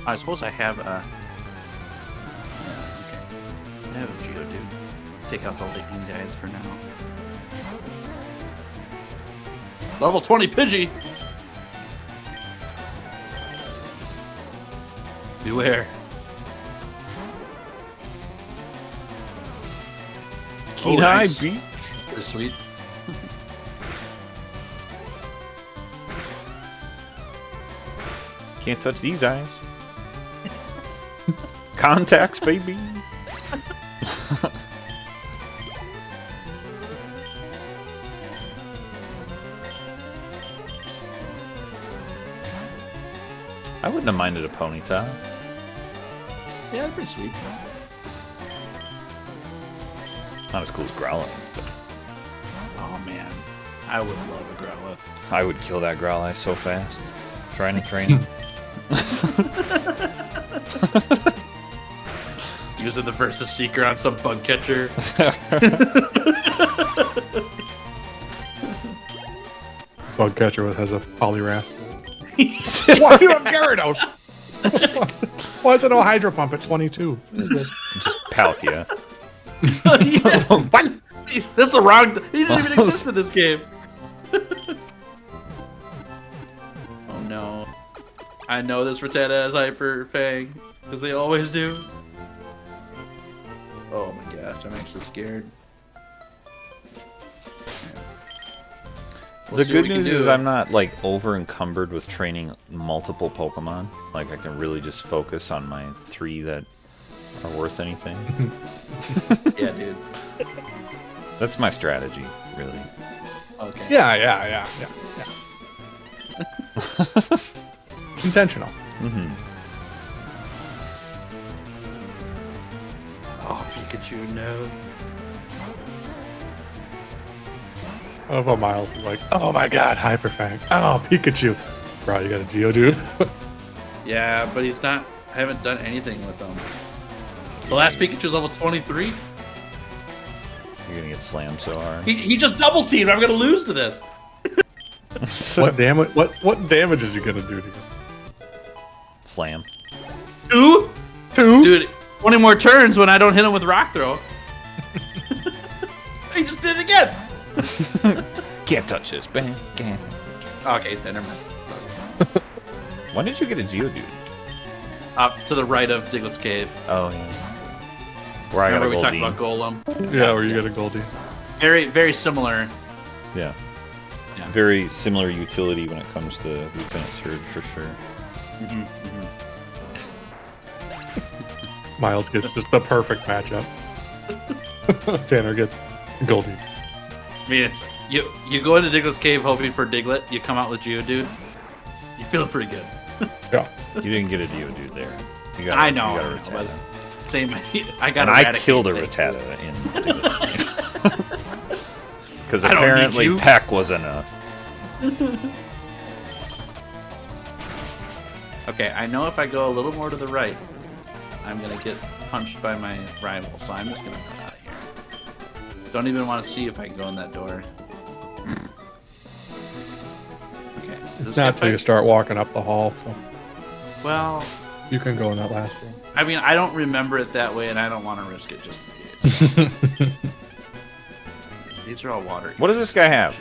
I suppose I have a... Okay. No, Geodude. Take out the lightning guys for now. Level 20 Pidgey! Beware. Keen Eye Beach. Pretty sweet. Can't touch these eyes. Contacts, baby. I wouldn't have minded a ponytail. Yeah, pretty sweet. Not as cool as Growlithe, but Oh man, I would love a Growlithe. I would kill that Growlithe so fast. Trying to train him. Using the Versus Seeker on some bug catcher. Bug catcher has a Poliwrath. Why do you have Gyarados? Why is it no Hydro Pump at 22? Just Palkia. What? That's the wrong. He didn't even exist in this game. Oh no! I know this Rattata has Hyper Fang because they always do. Oh my gosh, I'm actually scared. We'll The see what good we can news do. is I'm not like over encumbered with training multiple Pokemon. Like I can really just focus on my 3 that are worth anything. Yeah, dude. That's my strategy, really. Okay. Yeah. Intentional. Mm-hmm. Oh, Pikachu, no. I love how Miles is like, oh my god, Hyper Fang. Oh, Pikachu. Bro, you got a Geodude? Yeah, but he's not. I haven't done anything with him. The last Pikachu's level 23. You're gonna get slammed so hard. He just double teamed. I'm gonna lose to this. What damage? What damage is he gonna do to you? Slam. 2? 2? Dude, 20 more turns when I don't hit him with Rock Throw. He just did it again. Can't touch this. Bang. Bang. Okay, he's dead. Never mind. When did you get a Geodude? Up to the right of Diglett's Cave. Oh yeah. Where I got a Remember we talked about Goldeen. Golem? Yeah, where you get a Goldie. Very, very similar. Yeah. Yeah. Very similar utility when it comes to Lieutenant Surge for sure. Miles gets just the perfect matchup. Tanner gets Goldie. I mean, it's, you go into Diglett's Cave hoping for Diglett. You come out with Geodude. You feel pretty good. Yeah. You didn't get a Geodude there. You got, I know. You got a It Rattata. was same. I got. And I Eradicate killed a thing. Rattata in Diglett's Cave. Because I don't need apparently you. Peck was enough. Okay, I know if I go a little more to the right, I'm gonna get punched by my rival. So I'm just gonna run out of here. Don't even want to see if I can go in that door. Okay. It's not till you start walking up the hall. So Well, you can go in that last room. I mean, I don't remember it that way, and I don't want to risk it just in case. These are all water. What does this guy have?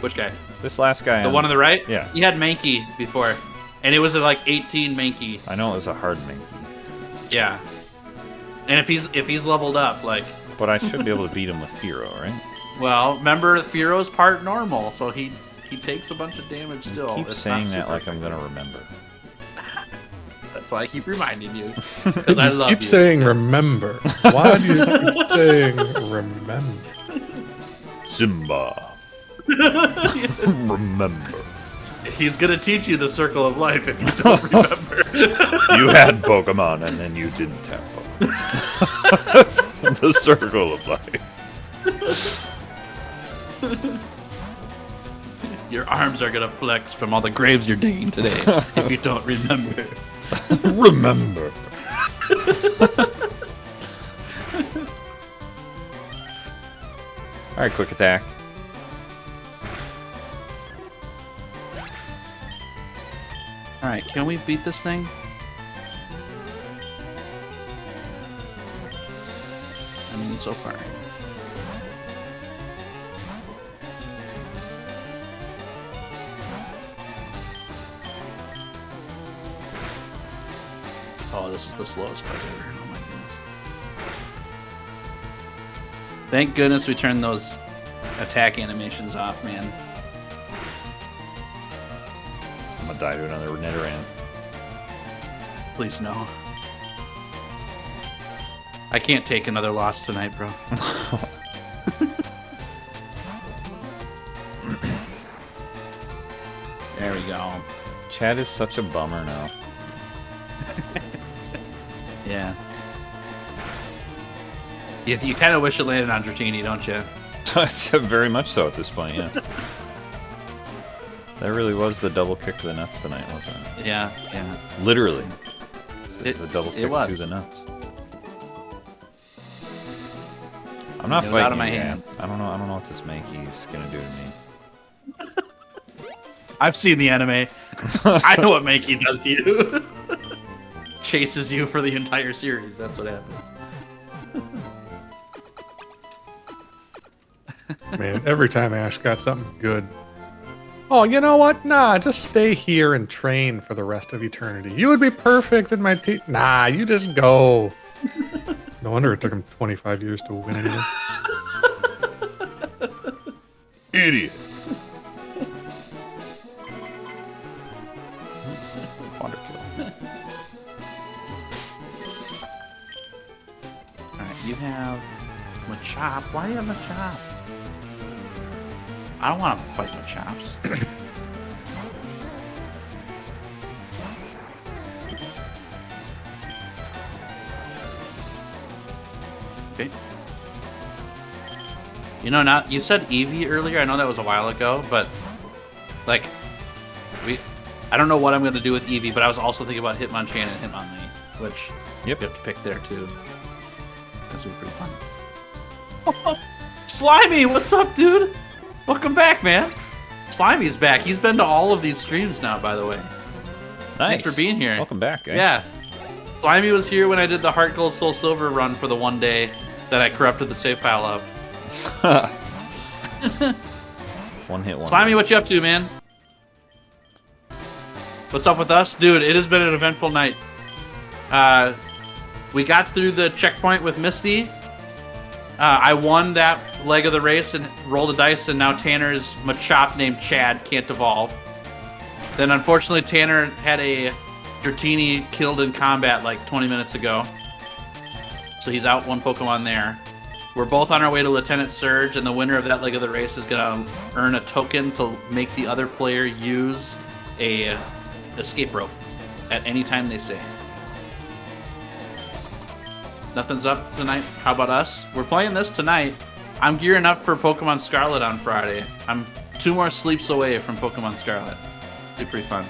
Which guy? This last guy. The one on the right? Yeah. He had Mankey before, and it was like 18 Mankey. I know it was a hard Mankey. Yeah. And if he's leveled up, like, But I should be able to beat him with Firo, right? well, remember Firo's part normal, so he takes a bunch of damage still. Keep It's saying not that super like I'm gonna remember. That's why I keep reminding you, because I love Keep you. saying remember. Why do you keep saying remember? Simba. Remember. He's gonna teach you the circle of life if you don't remember. You had Pokemon and then you didn't have Pokemon. The circle of life. Your arms are gonna flex from all the graves you're digging today if you don't remember. Remember. Alright, quick attack. Alright, can we beat this thing? I mean, so far. Oh, this is the slowest fight ever. Oh my goodness. Thank goodness we turned those attack animations off, man. I'm gonna die to another Nidoran. Please no. I can't take another loss tonight, bro. There we go. Chad is such a bummer now. Yeah. You kind of wish it landed on Dratini, don't you? Very much so at this point, yes. That really was the double kick to the nuts tonight, wasn't it? Yeah, yeah. Literally. It- The double it kick was. to the nuts. I'm not It was fighting out of my you, hand. man. I don't know what this Mankey's gonna do to me. I've seen the anime. I know what Mankey does to you. Chases you for the entire series. That's what happens. Man, every time Ash got something good. Oh, you know what? Nah, just stay here and train for the rest of eternity. You would be perfect in my team. Nah, you just go. No wonder it took him 25 years to win anything. Idiot. Water kill. Alright, you have Machop. Why do you have Machop? I don't want to fight Machops. Okay. You know, now you said Eevee earlier. I know that was a while ago, but like, I don't know what I'm gonna do with Eevee, but I was also thinking about Hitmonchan and Hitmonlee, which Yep. you have to pick there too. That's gonna be pretty fun. Slimy, what's up, dude? Welcome back, man. Slimy's back. He's been to all of these streams now, by the way. Nice. Thanks for being here. Welcome back, eh? Yeah. Slimy was here when I did the Heart Gold Soul Silver run for the one day that I corrupted the save file of. One hit one. Slimy, what you up to, man? What's up with us? Dude, it has been an eventful night. We got through the checkpoint with Misty. I won that leg of the race and rolled a dice, and now Tanner's Machop named Chad can't evolve. Then, unfortunately, Tanner had a Dratini killed in combat like 20 minutes ago. So he's out one Pokemon there. We're both on our way to Lieutenant Surge, and the winner of that leg of the race is going to earn a token to make the other player use a escape rope at any time they say. Nothing's up tonight. How about us? We're playing this tonight. I'm gearing up for Pokemon Scarlet on Friday. I'm 2 more sleeps away from Pokemon Scarlet. Be pretty fun.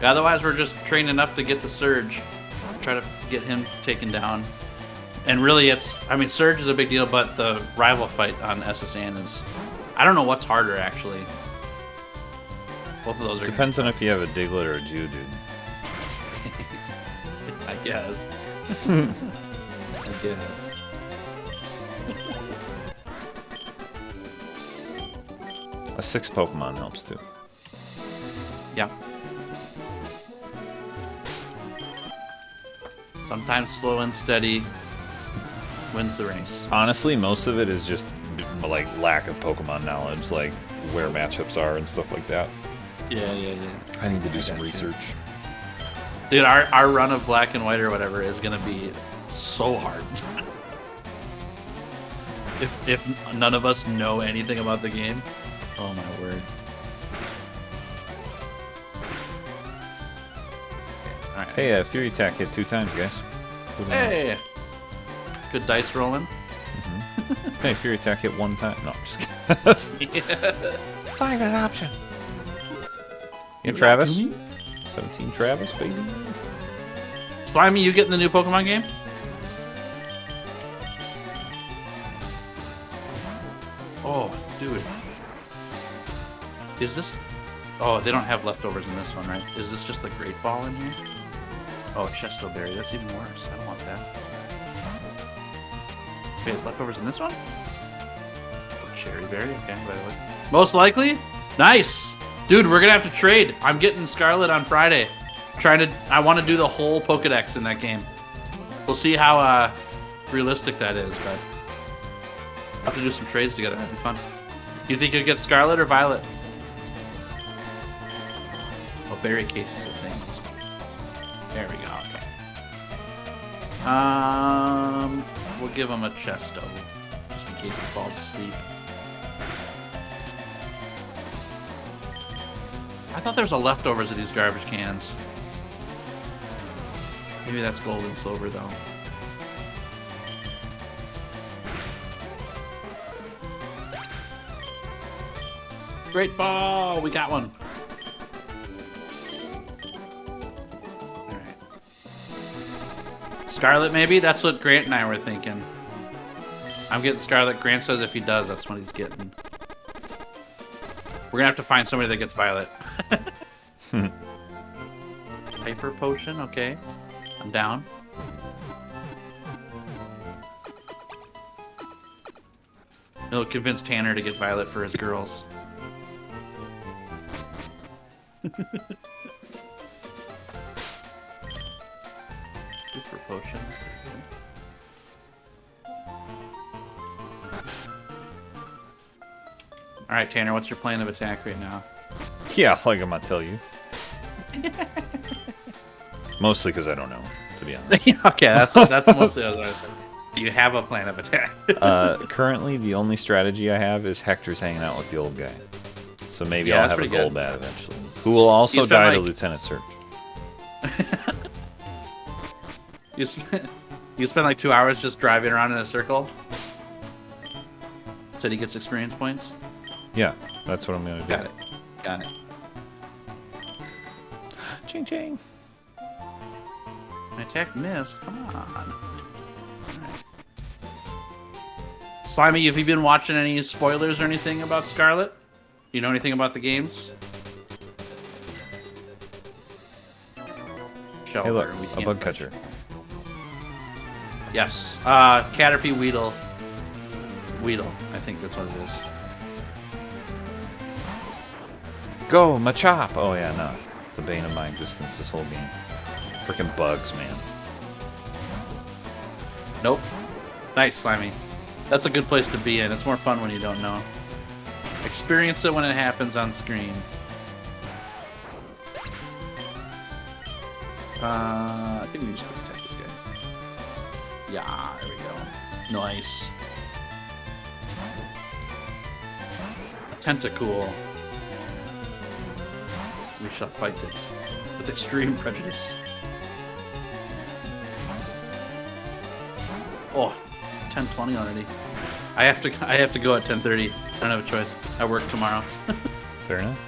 Otherwise, we're just training up to get to Surge. Try to get him taken down. And really, Surge is a big deal, but the rival fight on SSN is... I don't know what's harder, actually. Both of those are... Depends on if you have a Diglett or a Geodude. I guess. I guess. A 6 Pokemon helps too. Yeah. Sometimes slow and steady wins the race. Honestly, most of it is just like lack of Pokemon knowledge, like where matchups are and stuff like that. Yeah. I need to do some research. Dude, our run of Black and White or whatever is gonna be so hard. if none of us know anything about the game. Oh my word. All right. Hey, Fury Attack hit 2 times, guys. Hey! Good dice rolling. Hey, Fury Attack hit 1 time. No, I'm just kidding. Find an option. Yeah, Travis. 17 Travis, baby. Slimy, you getting the new Pokemon game? Oh, dude. Is this... Oh, they don't have leftovers in this one, right? Is this just the Great Ball in here? Oh, Chesto Berry. That's even worse. I don't want that. Okay, there's leftovers in this one? Oh, Cherry Berry. Okay, by the way. Most likely? Nice! Dude, we're gonna have to trade. I'm getting Scarlet on Friday. I want to do the whole Pokedex in that game. We'll see how realistic that is, but I'll have to do some trades together. That'd be fun. You think you'll get Scarlet or Violet? Oh, berry cases of things. There we go. Okay. We'll give him a Chesto, just in case he falls asleep. I thought there was a leftovers of these garbage cans. Maybe that's gold and silver, though. Great ball! We got one. Alright. Scarlet, maybe? That's what Grant and I were thinking. I'm getting Scarlet. Grant says if he does, that's what he's getting. We're gonna have to find somebody that gets Violet. Hyper Potion, okay. I'm down. It'll convince Tanner to get Violet for his girls. Super Potion. Alright, Tanner, what's your plan of attack right now? Yeah, like I'm gonna tell you. Mostly because I don't know, to be honest. Okay, that's mostly what I was saying. Do you have a plan of attack? Currently, the only strategy I have is Hector's hanging out with the old guy. So maybe Yeah, I'll that's have a pretty gold good. bat eventually. Who will also He's been die to like- Lieutenant Search. You spend like 2 hours just driving around in a circle? So he gets experience points? Yeah, that's what I'm gonna do. Got it. Got it. Ching ching. My attack missed. Come on. Alright. Slimy, have you been watching any spoilers or anything about Scarlet? You know anything about the games? Hey, look, we a can't bug fetch catcher. it. Yes. Caterpie Weedle. Weedle, I think that's what it is. Go, Machop! Oh yeah, no. The bane of my existence this whole game. Freaking bugs, man. Nope. Nice, Slimy. That's a good place to be in. It's more fun when you don't know. Experience it when it happens on screen. I think we just quick attack this guy. Yeah, there we go. Nice. Tentacool. We shall fight it with extreme prejudice. Oh, 10:20 already. I have to go at 10:30. I don't have a choice. I work tomorrow. Fair enough.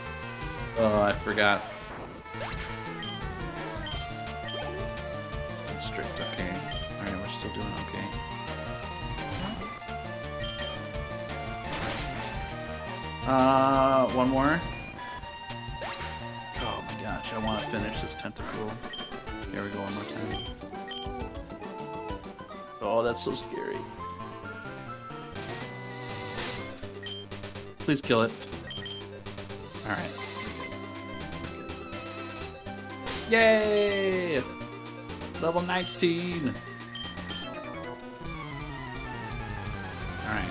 Oh, I forgot. That's strict. Okay. All right, we're still doing okay. One more. Oh my gosh, I want to finish this tentacle. Here we go, one more time. Oh, that's so scary. Please kill it. Alright. Yay! Level 19. All right.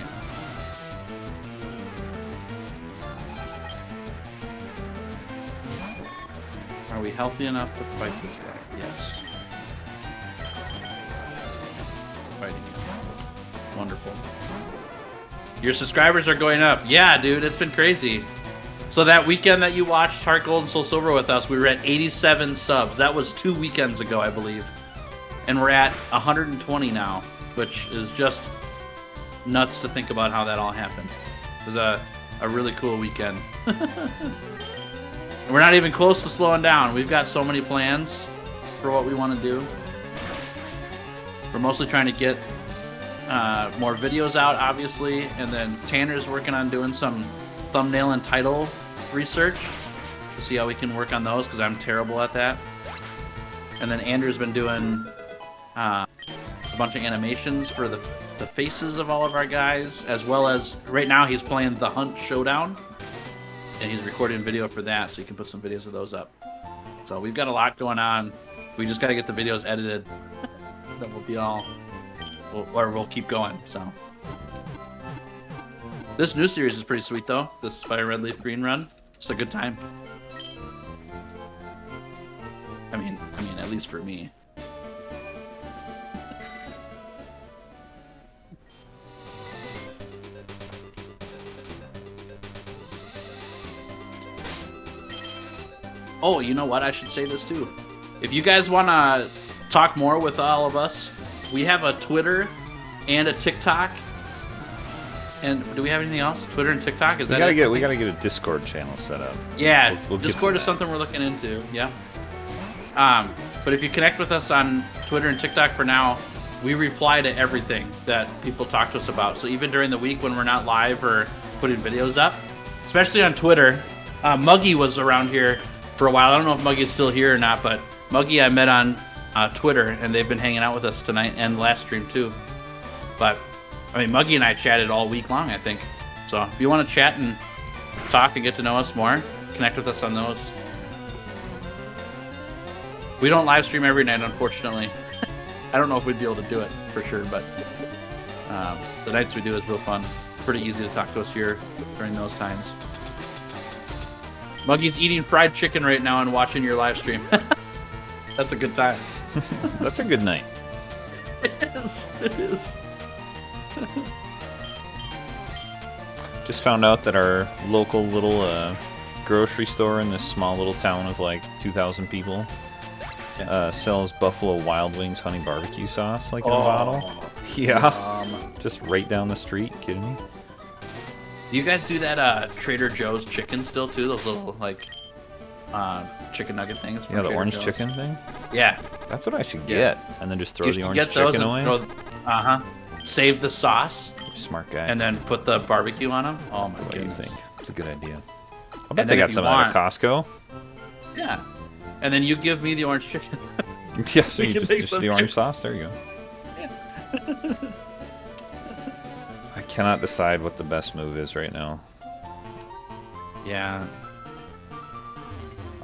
Are we healthy enough to fight this guy? Yes. Fighting him. Wonderful. Your subscribers are going up. Yeah, dude, it's been crazy. So that weekend that you watched Heart Gold and Soul Silver with us, we were at 87 subs. That was 2 weekends ago, I believe. And we're at 120 now, which is just nuts to think about how that all happened. It was a really cool weekend. We're not even close to slowing down. We've got so many plans for what we want to do. We're mostly trying to get more videos out, obviously, and then Tanner's working on doing some thumbnail and title research to see how we can work on those, because I'm terrible at that. And then Andrew's been doing a bunch of animations for the faces of all of our guys, as well as right now he's playing the Hunt Showdown. And he's recording video for that, so you can put some videos of those up. So we've got a lot going on. We just got to get the videos edited. Then we'll be all... We'll keep going, so... This new series is pretty sweet, though. This Fire Red Leaf Green run. It's a good time. I mean, at least for me. Oh, you know what? I should say this too. If you guys want to talk more with all of us, we have a Twitter and a TikTok. And do we have anything else? Twitter and TikTok? We gotta get a Discord channel set up. Yeah, we'll Discord is something we're looking into. Yeah. But if you connect with us on Twitter and TikTok for now, we reply to everything that people talk to us about. So even during the week when we're not live or putting videos up, especially on Twitter, Muggy was around here for a while. I don't know if Muggy's still here or not, but Muggy I met on Twitter, and they've been hanging out with us tonight and last stream too. But I mean, Muggy and I chatted all week long, I think. So if you want to chat and talk and get to know us more, connect with us on those. We don't live stream every night, unfortunately. I don't know if we'd be able to do it for sure, but the nights we do is real fun. Pretty easy to talk to us here during those times. Muggy's eating fried chicken right now and watching your live stream. That's a good time. That's a good night. It is. It is. Just found out that our local little grocery store in this small little town of like 2,000 people sells Buffalo Wild Wings honey barbecue sauce like in a bottle. Yeah. Just right down the street. Kidding me? Do you guys do that Trader Joe's chicken still too? Those little like chicken nugget things? Yeah, the Trader orange Joe's chicken thing? Yeah. That's what I should get. And then just throw the orange chicken away? Save the sauce. Smart guy. And then put the barbecue on them. Oh my goodness. What do you think? It's a good idea. I bet they got some of that at Costco. Yeah. And then you give me the orange chicken. Yeah, so you just the orange sauce. There you go. Yeah. I cannot decide what the best move is right now. Yeah.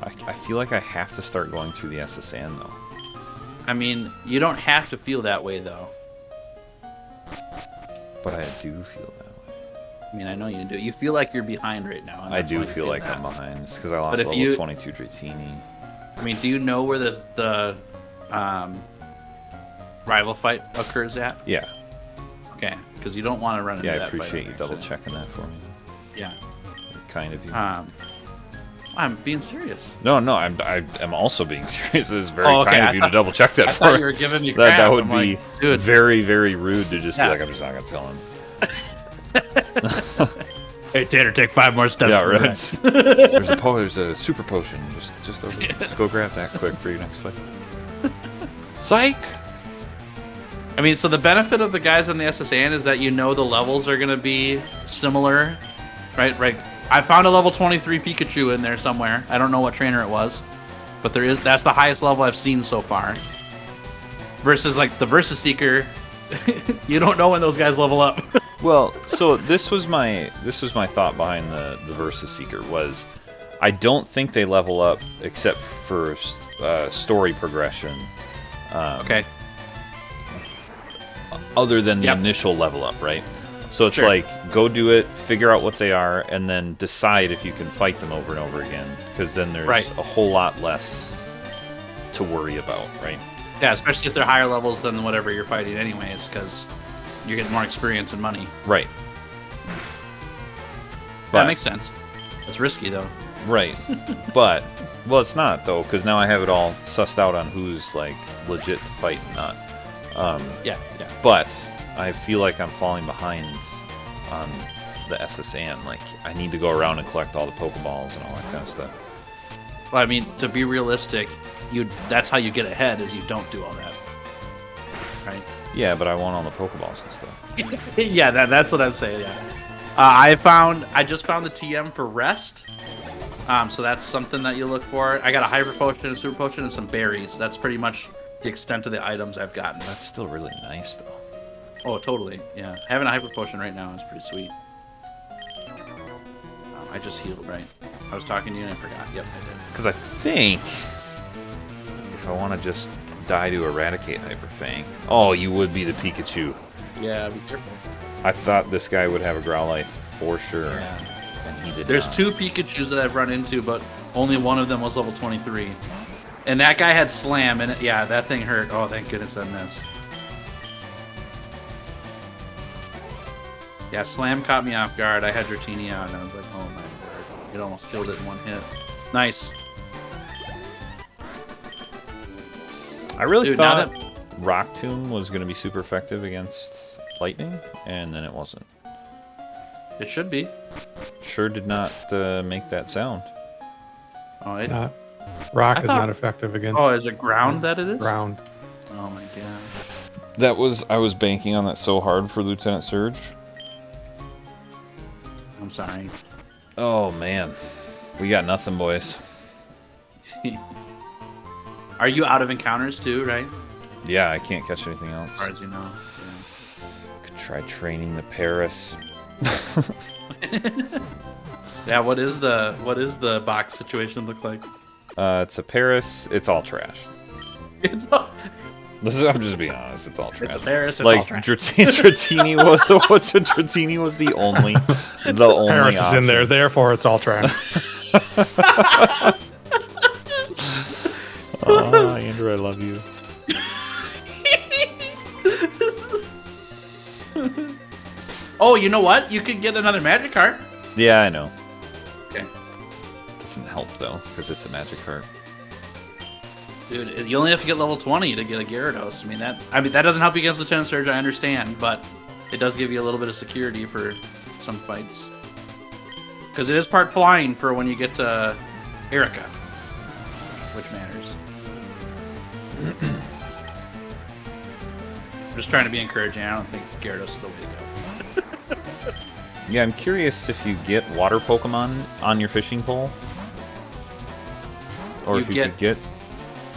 I feel like I have to start going through the SSN, though. I mean, you don't have to feel that way, though. But I do feel that way. I mean, I know you do. You feel like you're behind right now. I do feel like I'm behind. It's because I lost level 22 Dratini. I mean, do you know where the rival fight occurs at? Yeah. Okay, because you don't want to run into that fight. Yeah, I appreciate you double checking that for me. Yeah. Kind of you. I'm being serious. No, I'm also being serious. It is very kind of you to double check that for me. I thought you were giving me crap. That would be very, very rude to just be like, I'm just not going to tell him. Hey, Tanner, take 5 more steps. Yeah, right. There's a super potion. Just over there. Just go grab that quick for your next fight. Psych! I mean, so the benefit of the guys on the SSN is that you know the levels are going to be similar, right? Right. I found a level 23 Pikachu in there somewhere. I don't know what trainer it was, but that's the highest level I've seen so far. Versus like the Versus Seeker, you don't know when those guys level up. Well, so this was my thought behind the Versus Seeker was, I don't think they level up except for story progression Okay. Other than the Yep. initial level up, right? So it's Sure. like, go do it, figure out what they are, and then decide if you can fight them over and over again. Because then there's Right. a whole lot less to worry about, right? Yeah, especially if they're higher levels than whatever you're fighting anyways, because you're getting more experience and money. Right. That makes sense. It's risky, though. Right. But, well, it's not, though, because now I have it all sussed out on who's, like, legit to fight and not. Yeah. But I feel like I'm falling behind on the SSN. Like, I need to go around and collect all the Pokeballs and all that kind of stuff. Well, I mean, to be realistic, that's how you get ahead, is you don't do all that. Right? Yeah, but I want all the Pokeballs and stuff. Yeah, that's what I'm saying, yeah. I just found the TM for rest. So that's something that you look for. I got a hyper potion, a super potion, and some berries. That's pretty much the extent of the items I've gotten. That's still really nice, though. Oh, totally. Yeah. Having a hyper potion right now is pretty sweet. I just healed, right? I was talking to you and I forgot. Yep, I did. Because I think if I want to just die to eradicate Hyper Fang, oh, you would be the Pikachu. Yeah, be careful. I thought this guy would have a Growlithe for sure, and he did There's not. 2 Pikachus that I've run into, but only one of them was level 23. And that guy had Slam, and yeah, that thing hurt. Oh, thank goodness I missed. Yeah, Slam caught me off guard. I had Dratini out, and I was like, oh my word. It almost killed it in one hit. Nice. I really Dude, thought now Rock Tomb was going to be super effective against Lightning, and then it wasn't. It should be. Sure did not make that sound. Oh, it, Rock I is thought- not effective against oh, is it ground that it is? ground. Oh my gosh. I was banking on that so hard for Lieutenant Surge. I'm sorry. Oh, man. We got nothing, boys. Are you out of encounters too, right? Yeah, I can't catch anything else. As far as you know. Could try training the Paris. Yeah, what is the box situation look like? It's a Paris. It's all trash. I'm just being honest. It's all trash. It's a Paris. It's Like all trash. Dratini was Dratini was the only Paris is option. in there, therefore it's all trash. Oh, Andrew, I love you. Oh, you know what? You could get another magic card. Yeah, I know. Okay. Doesn't help though, because it's a magic card. Dude, you only have to get level 20 to get a Gyarados. I mean that doesn't help you against Lieutenant Surge, I understand, but it does give you a little bit of security for some fights. Because it is part flying for when you get to Erica, which matters. I'm just trying to be encouraging. I don't think Gyarados is the way to go. Yeah, I'm curious if you get water Pokemon on your fishing pole, or You if you get- could get.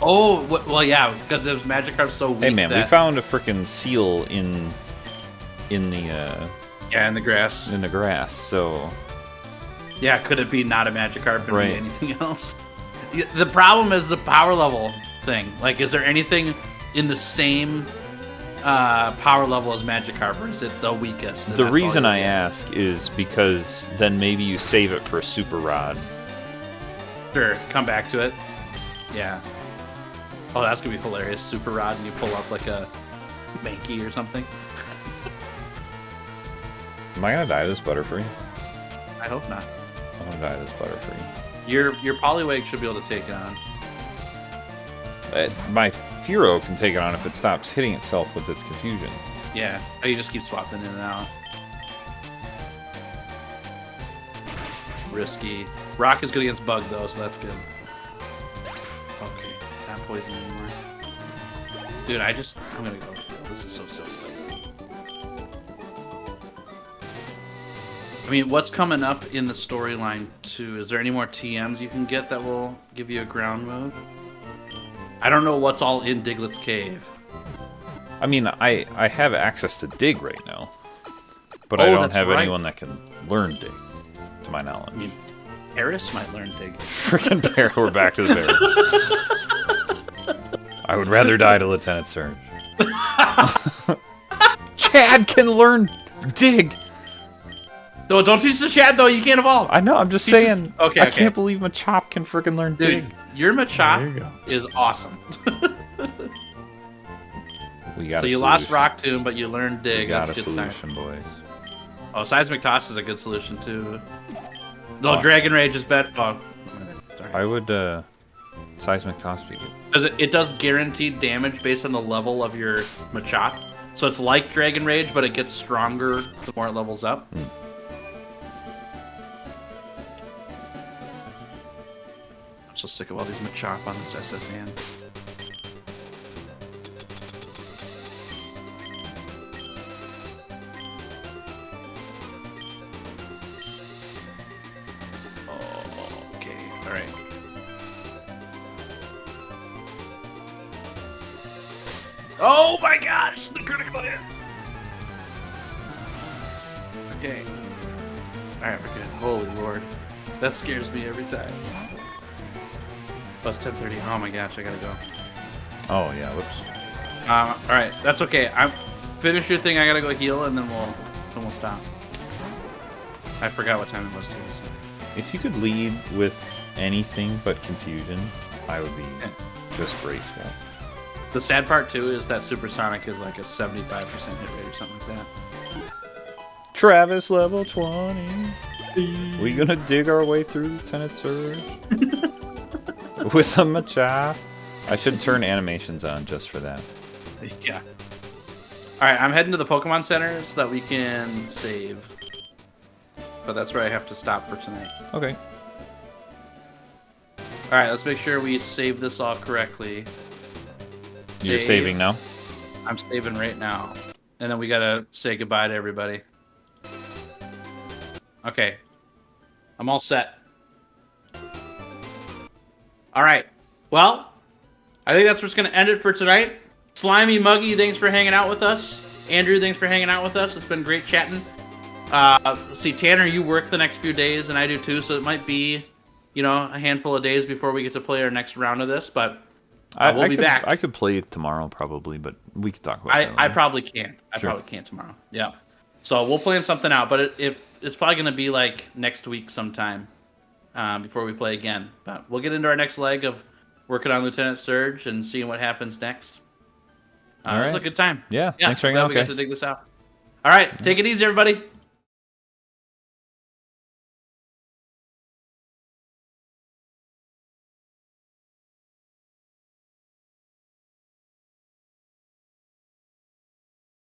Oh, well, yeah, because those Magikarp's so weak. Hey man, we that- found a freaking seal in the Yeah, in the grass. in the grass. So Yeah, could it be not a Magikarp and Right. be anything else? The problem is the power level thing. Like, is there anything in the same power level as Magikarp, or is it the weakest? and the that's reason all you I get? ask is because then maybe you save it for a Super Rod. Sure, come back to it. Yeah. Oh, that's gonna be hilarious. Super Rod, and you pull up like a Mankey or something. Am I gonna die this Butterfree? I hope not. I'm gonna die this Butterfree. Your Poliwag should be able to take it on. My Furo can take it on if it stops hitting itself with its confusion. Yeah. Oh, you just keep swapping in and out. Risky. Rock is good against Bug, though, so that's good. Okay, not poison anymore. Dude, I'm gonna go. This is so silly. I mean, what's coming up in the storyline, too? Is there any more TMs you can get that will give you a ground move? I don't know what's all in Diglett's cave. I mean, I have access to Dig right now, but I Oh, don't that's have right. anyone that can learn Dig, to my knowledge. I mean, Paris might learn Dig. Freaking bear, we're back to the bears. I I would rather die to Lieutenant Surge. Chad can learn dig. No, don't teach the Chad though. You can't evolve. I know. I'm just saying. Okay, I okay. can't believe Machop can freaking learn Dude, dig. your There Machop you go. is awesome. We got. So a you lost solution. Rock Tomb, but you learned Dig. We got That's a a good time. solution, boys. Oh, Seismic Toss is a good solution too. No, Oh. Dragon Rage is better. Oh, sorry. I would seismic toss be good. Because it does guaranteed damage based on the level of your Machop. So it's like Dragon Rage, but it gets stronger the more it levels up. I'm so sick of all these Machop on this SSN. Oh, okay, alright. Oh my gosh, the critical hit! Okay. Alright, we're good. Holy lord. That scares me every time. Plus 10:30. Oh my gosh, I gotta go. Oh yeah. Whoops. Alright, that's okay. Finish your thing, I gotta go heal, and then we'll stop. I forgot what time it was too. So. If you could lead with anything but confusion, I would be just grateful. The sad part too is that Supersonic is like a 75% hit rate or something like that. Travis level 20. We gonna dig our way through Lieutenant Surge with a Machop. I should turn animations on just for that. Yeah. Alright, I'm heading to the Pokemon Center so that we can save. But that's where I have to stop for tonight. Okay. Alright, let's make sure we save this all correctly. You're Save. saving now? I'm saving right now. And then we gotta say goodbye to everybody. Okay. I'm all set. Alright. Well, I think that's what's gonna end it for tonight. Slimy Muggy, thanks for hanging out with us. Andrew, thanks for hanging out with us. It's been great chatting. Let's see, Tanner, you work the next few days, and I do too, so it might be, a handful of days before we get to play our next round of this, but we'll be back. I could play tomorrow probably, but we could talk about that I later. probably can't. I Sure. probably can't tomorrow. Yeah. So we'll plan something out, but it's probably going to be like next week sometime before we play again. But we'll get into our next leg of working on Lieutenant Surge and seeing what happens next. All It was right. a good time. Yeah, thanks for hanging glad out, we got guys. to dig this out. All right, take it easy, everybody.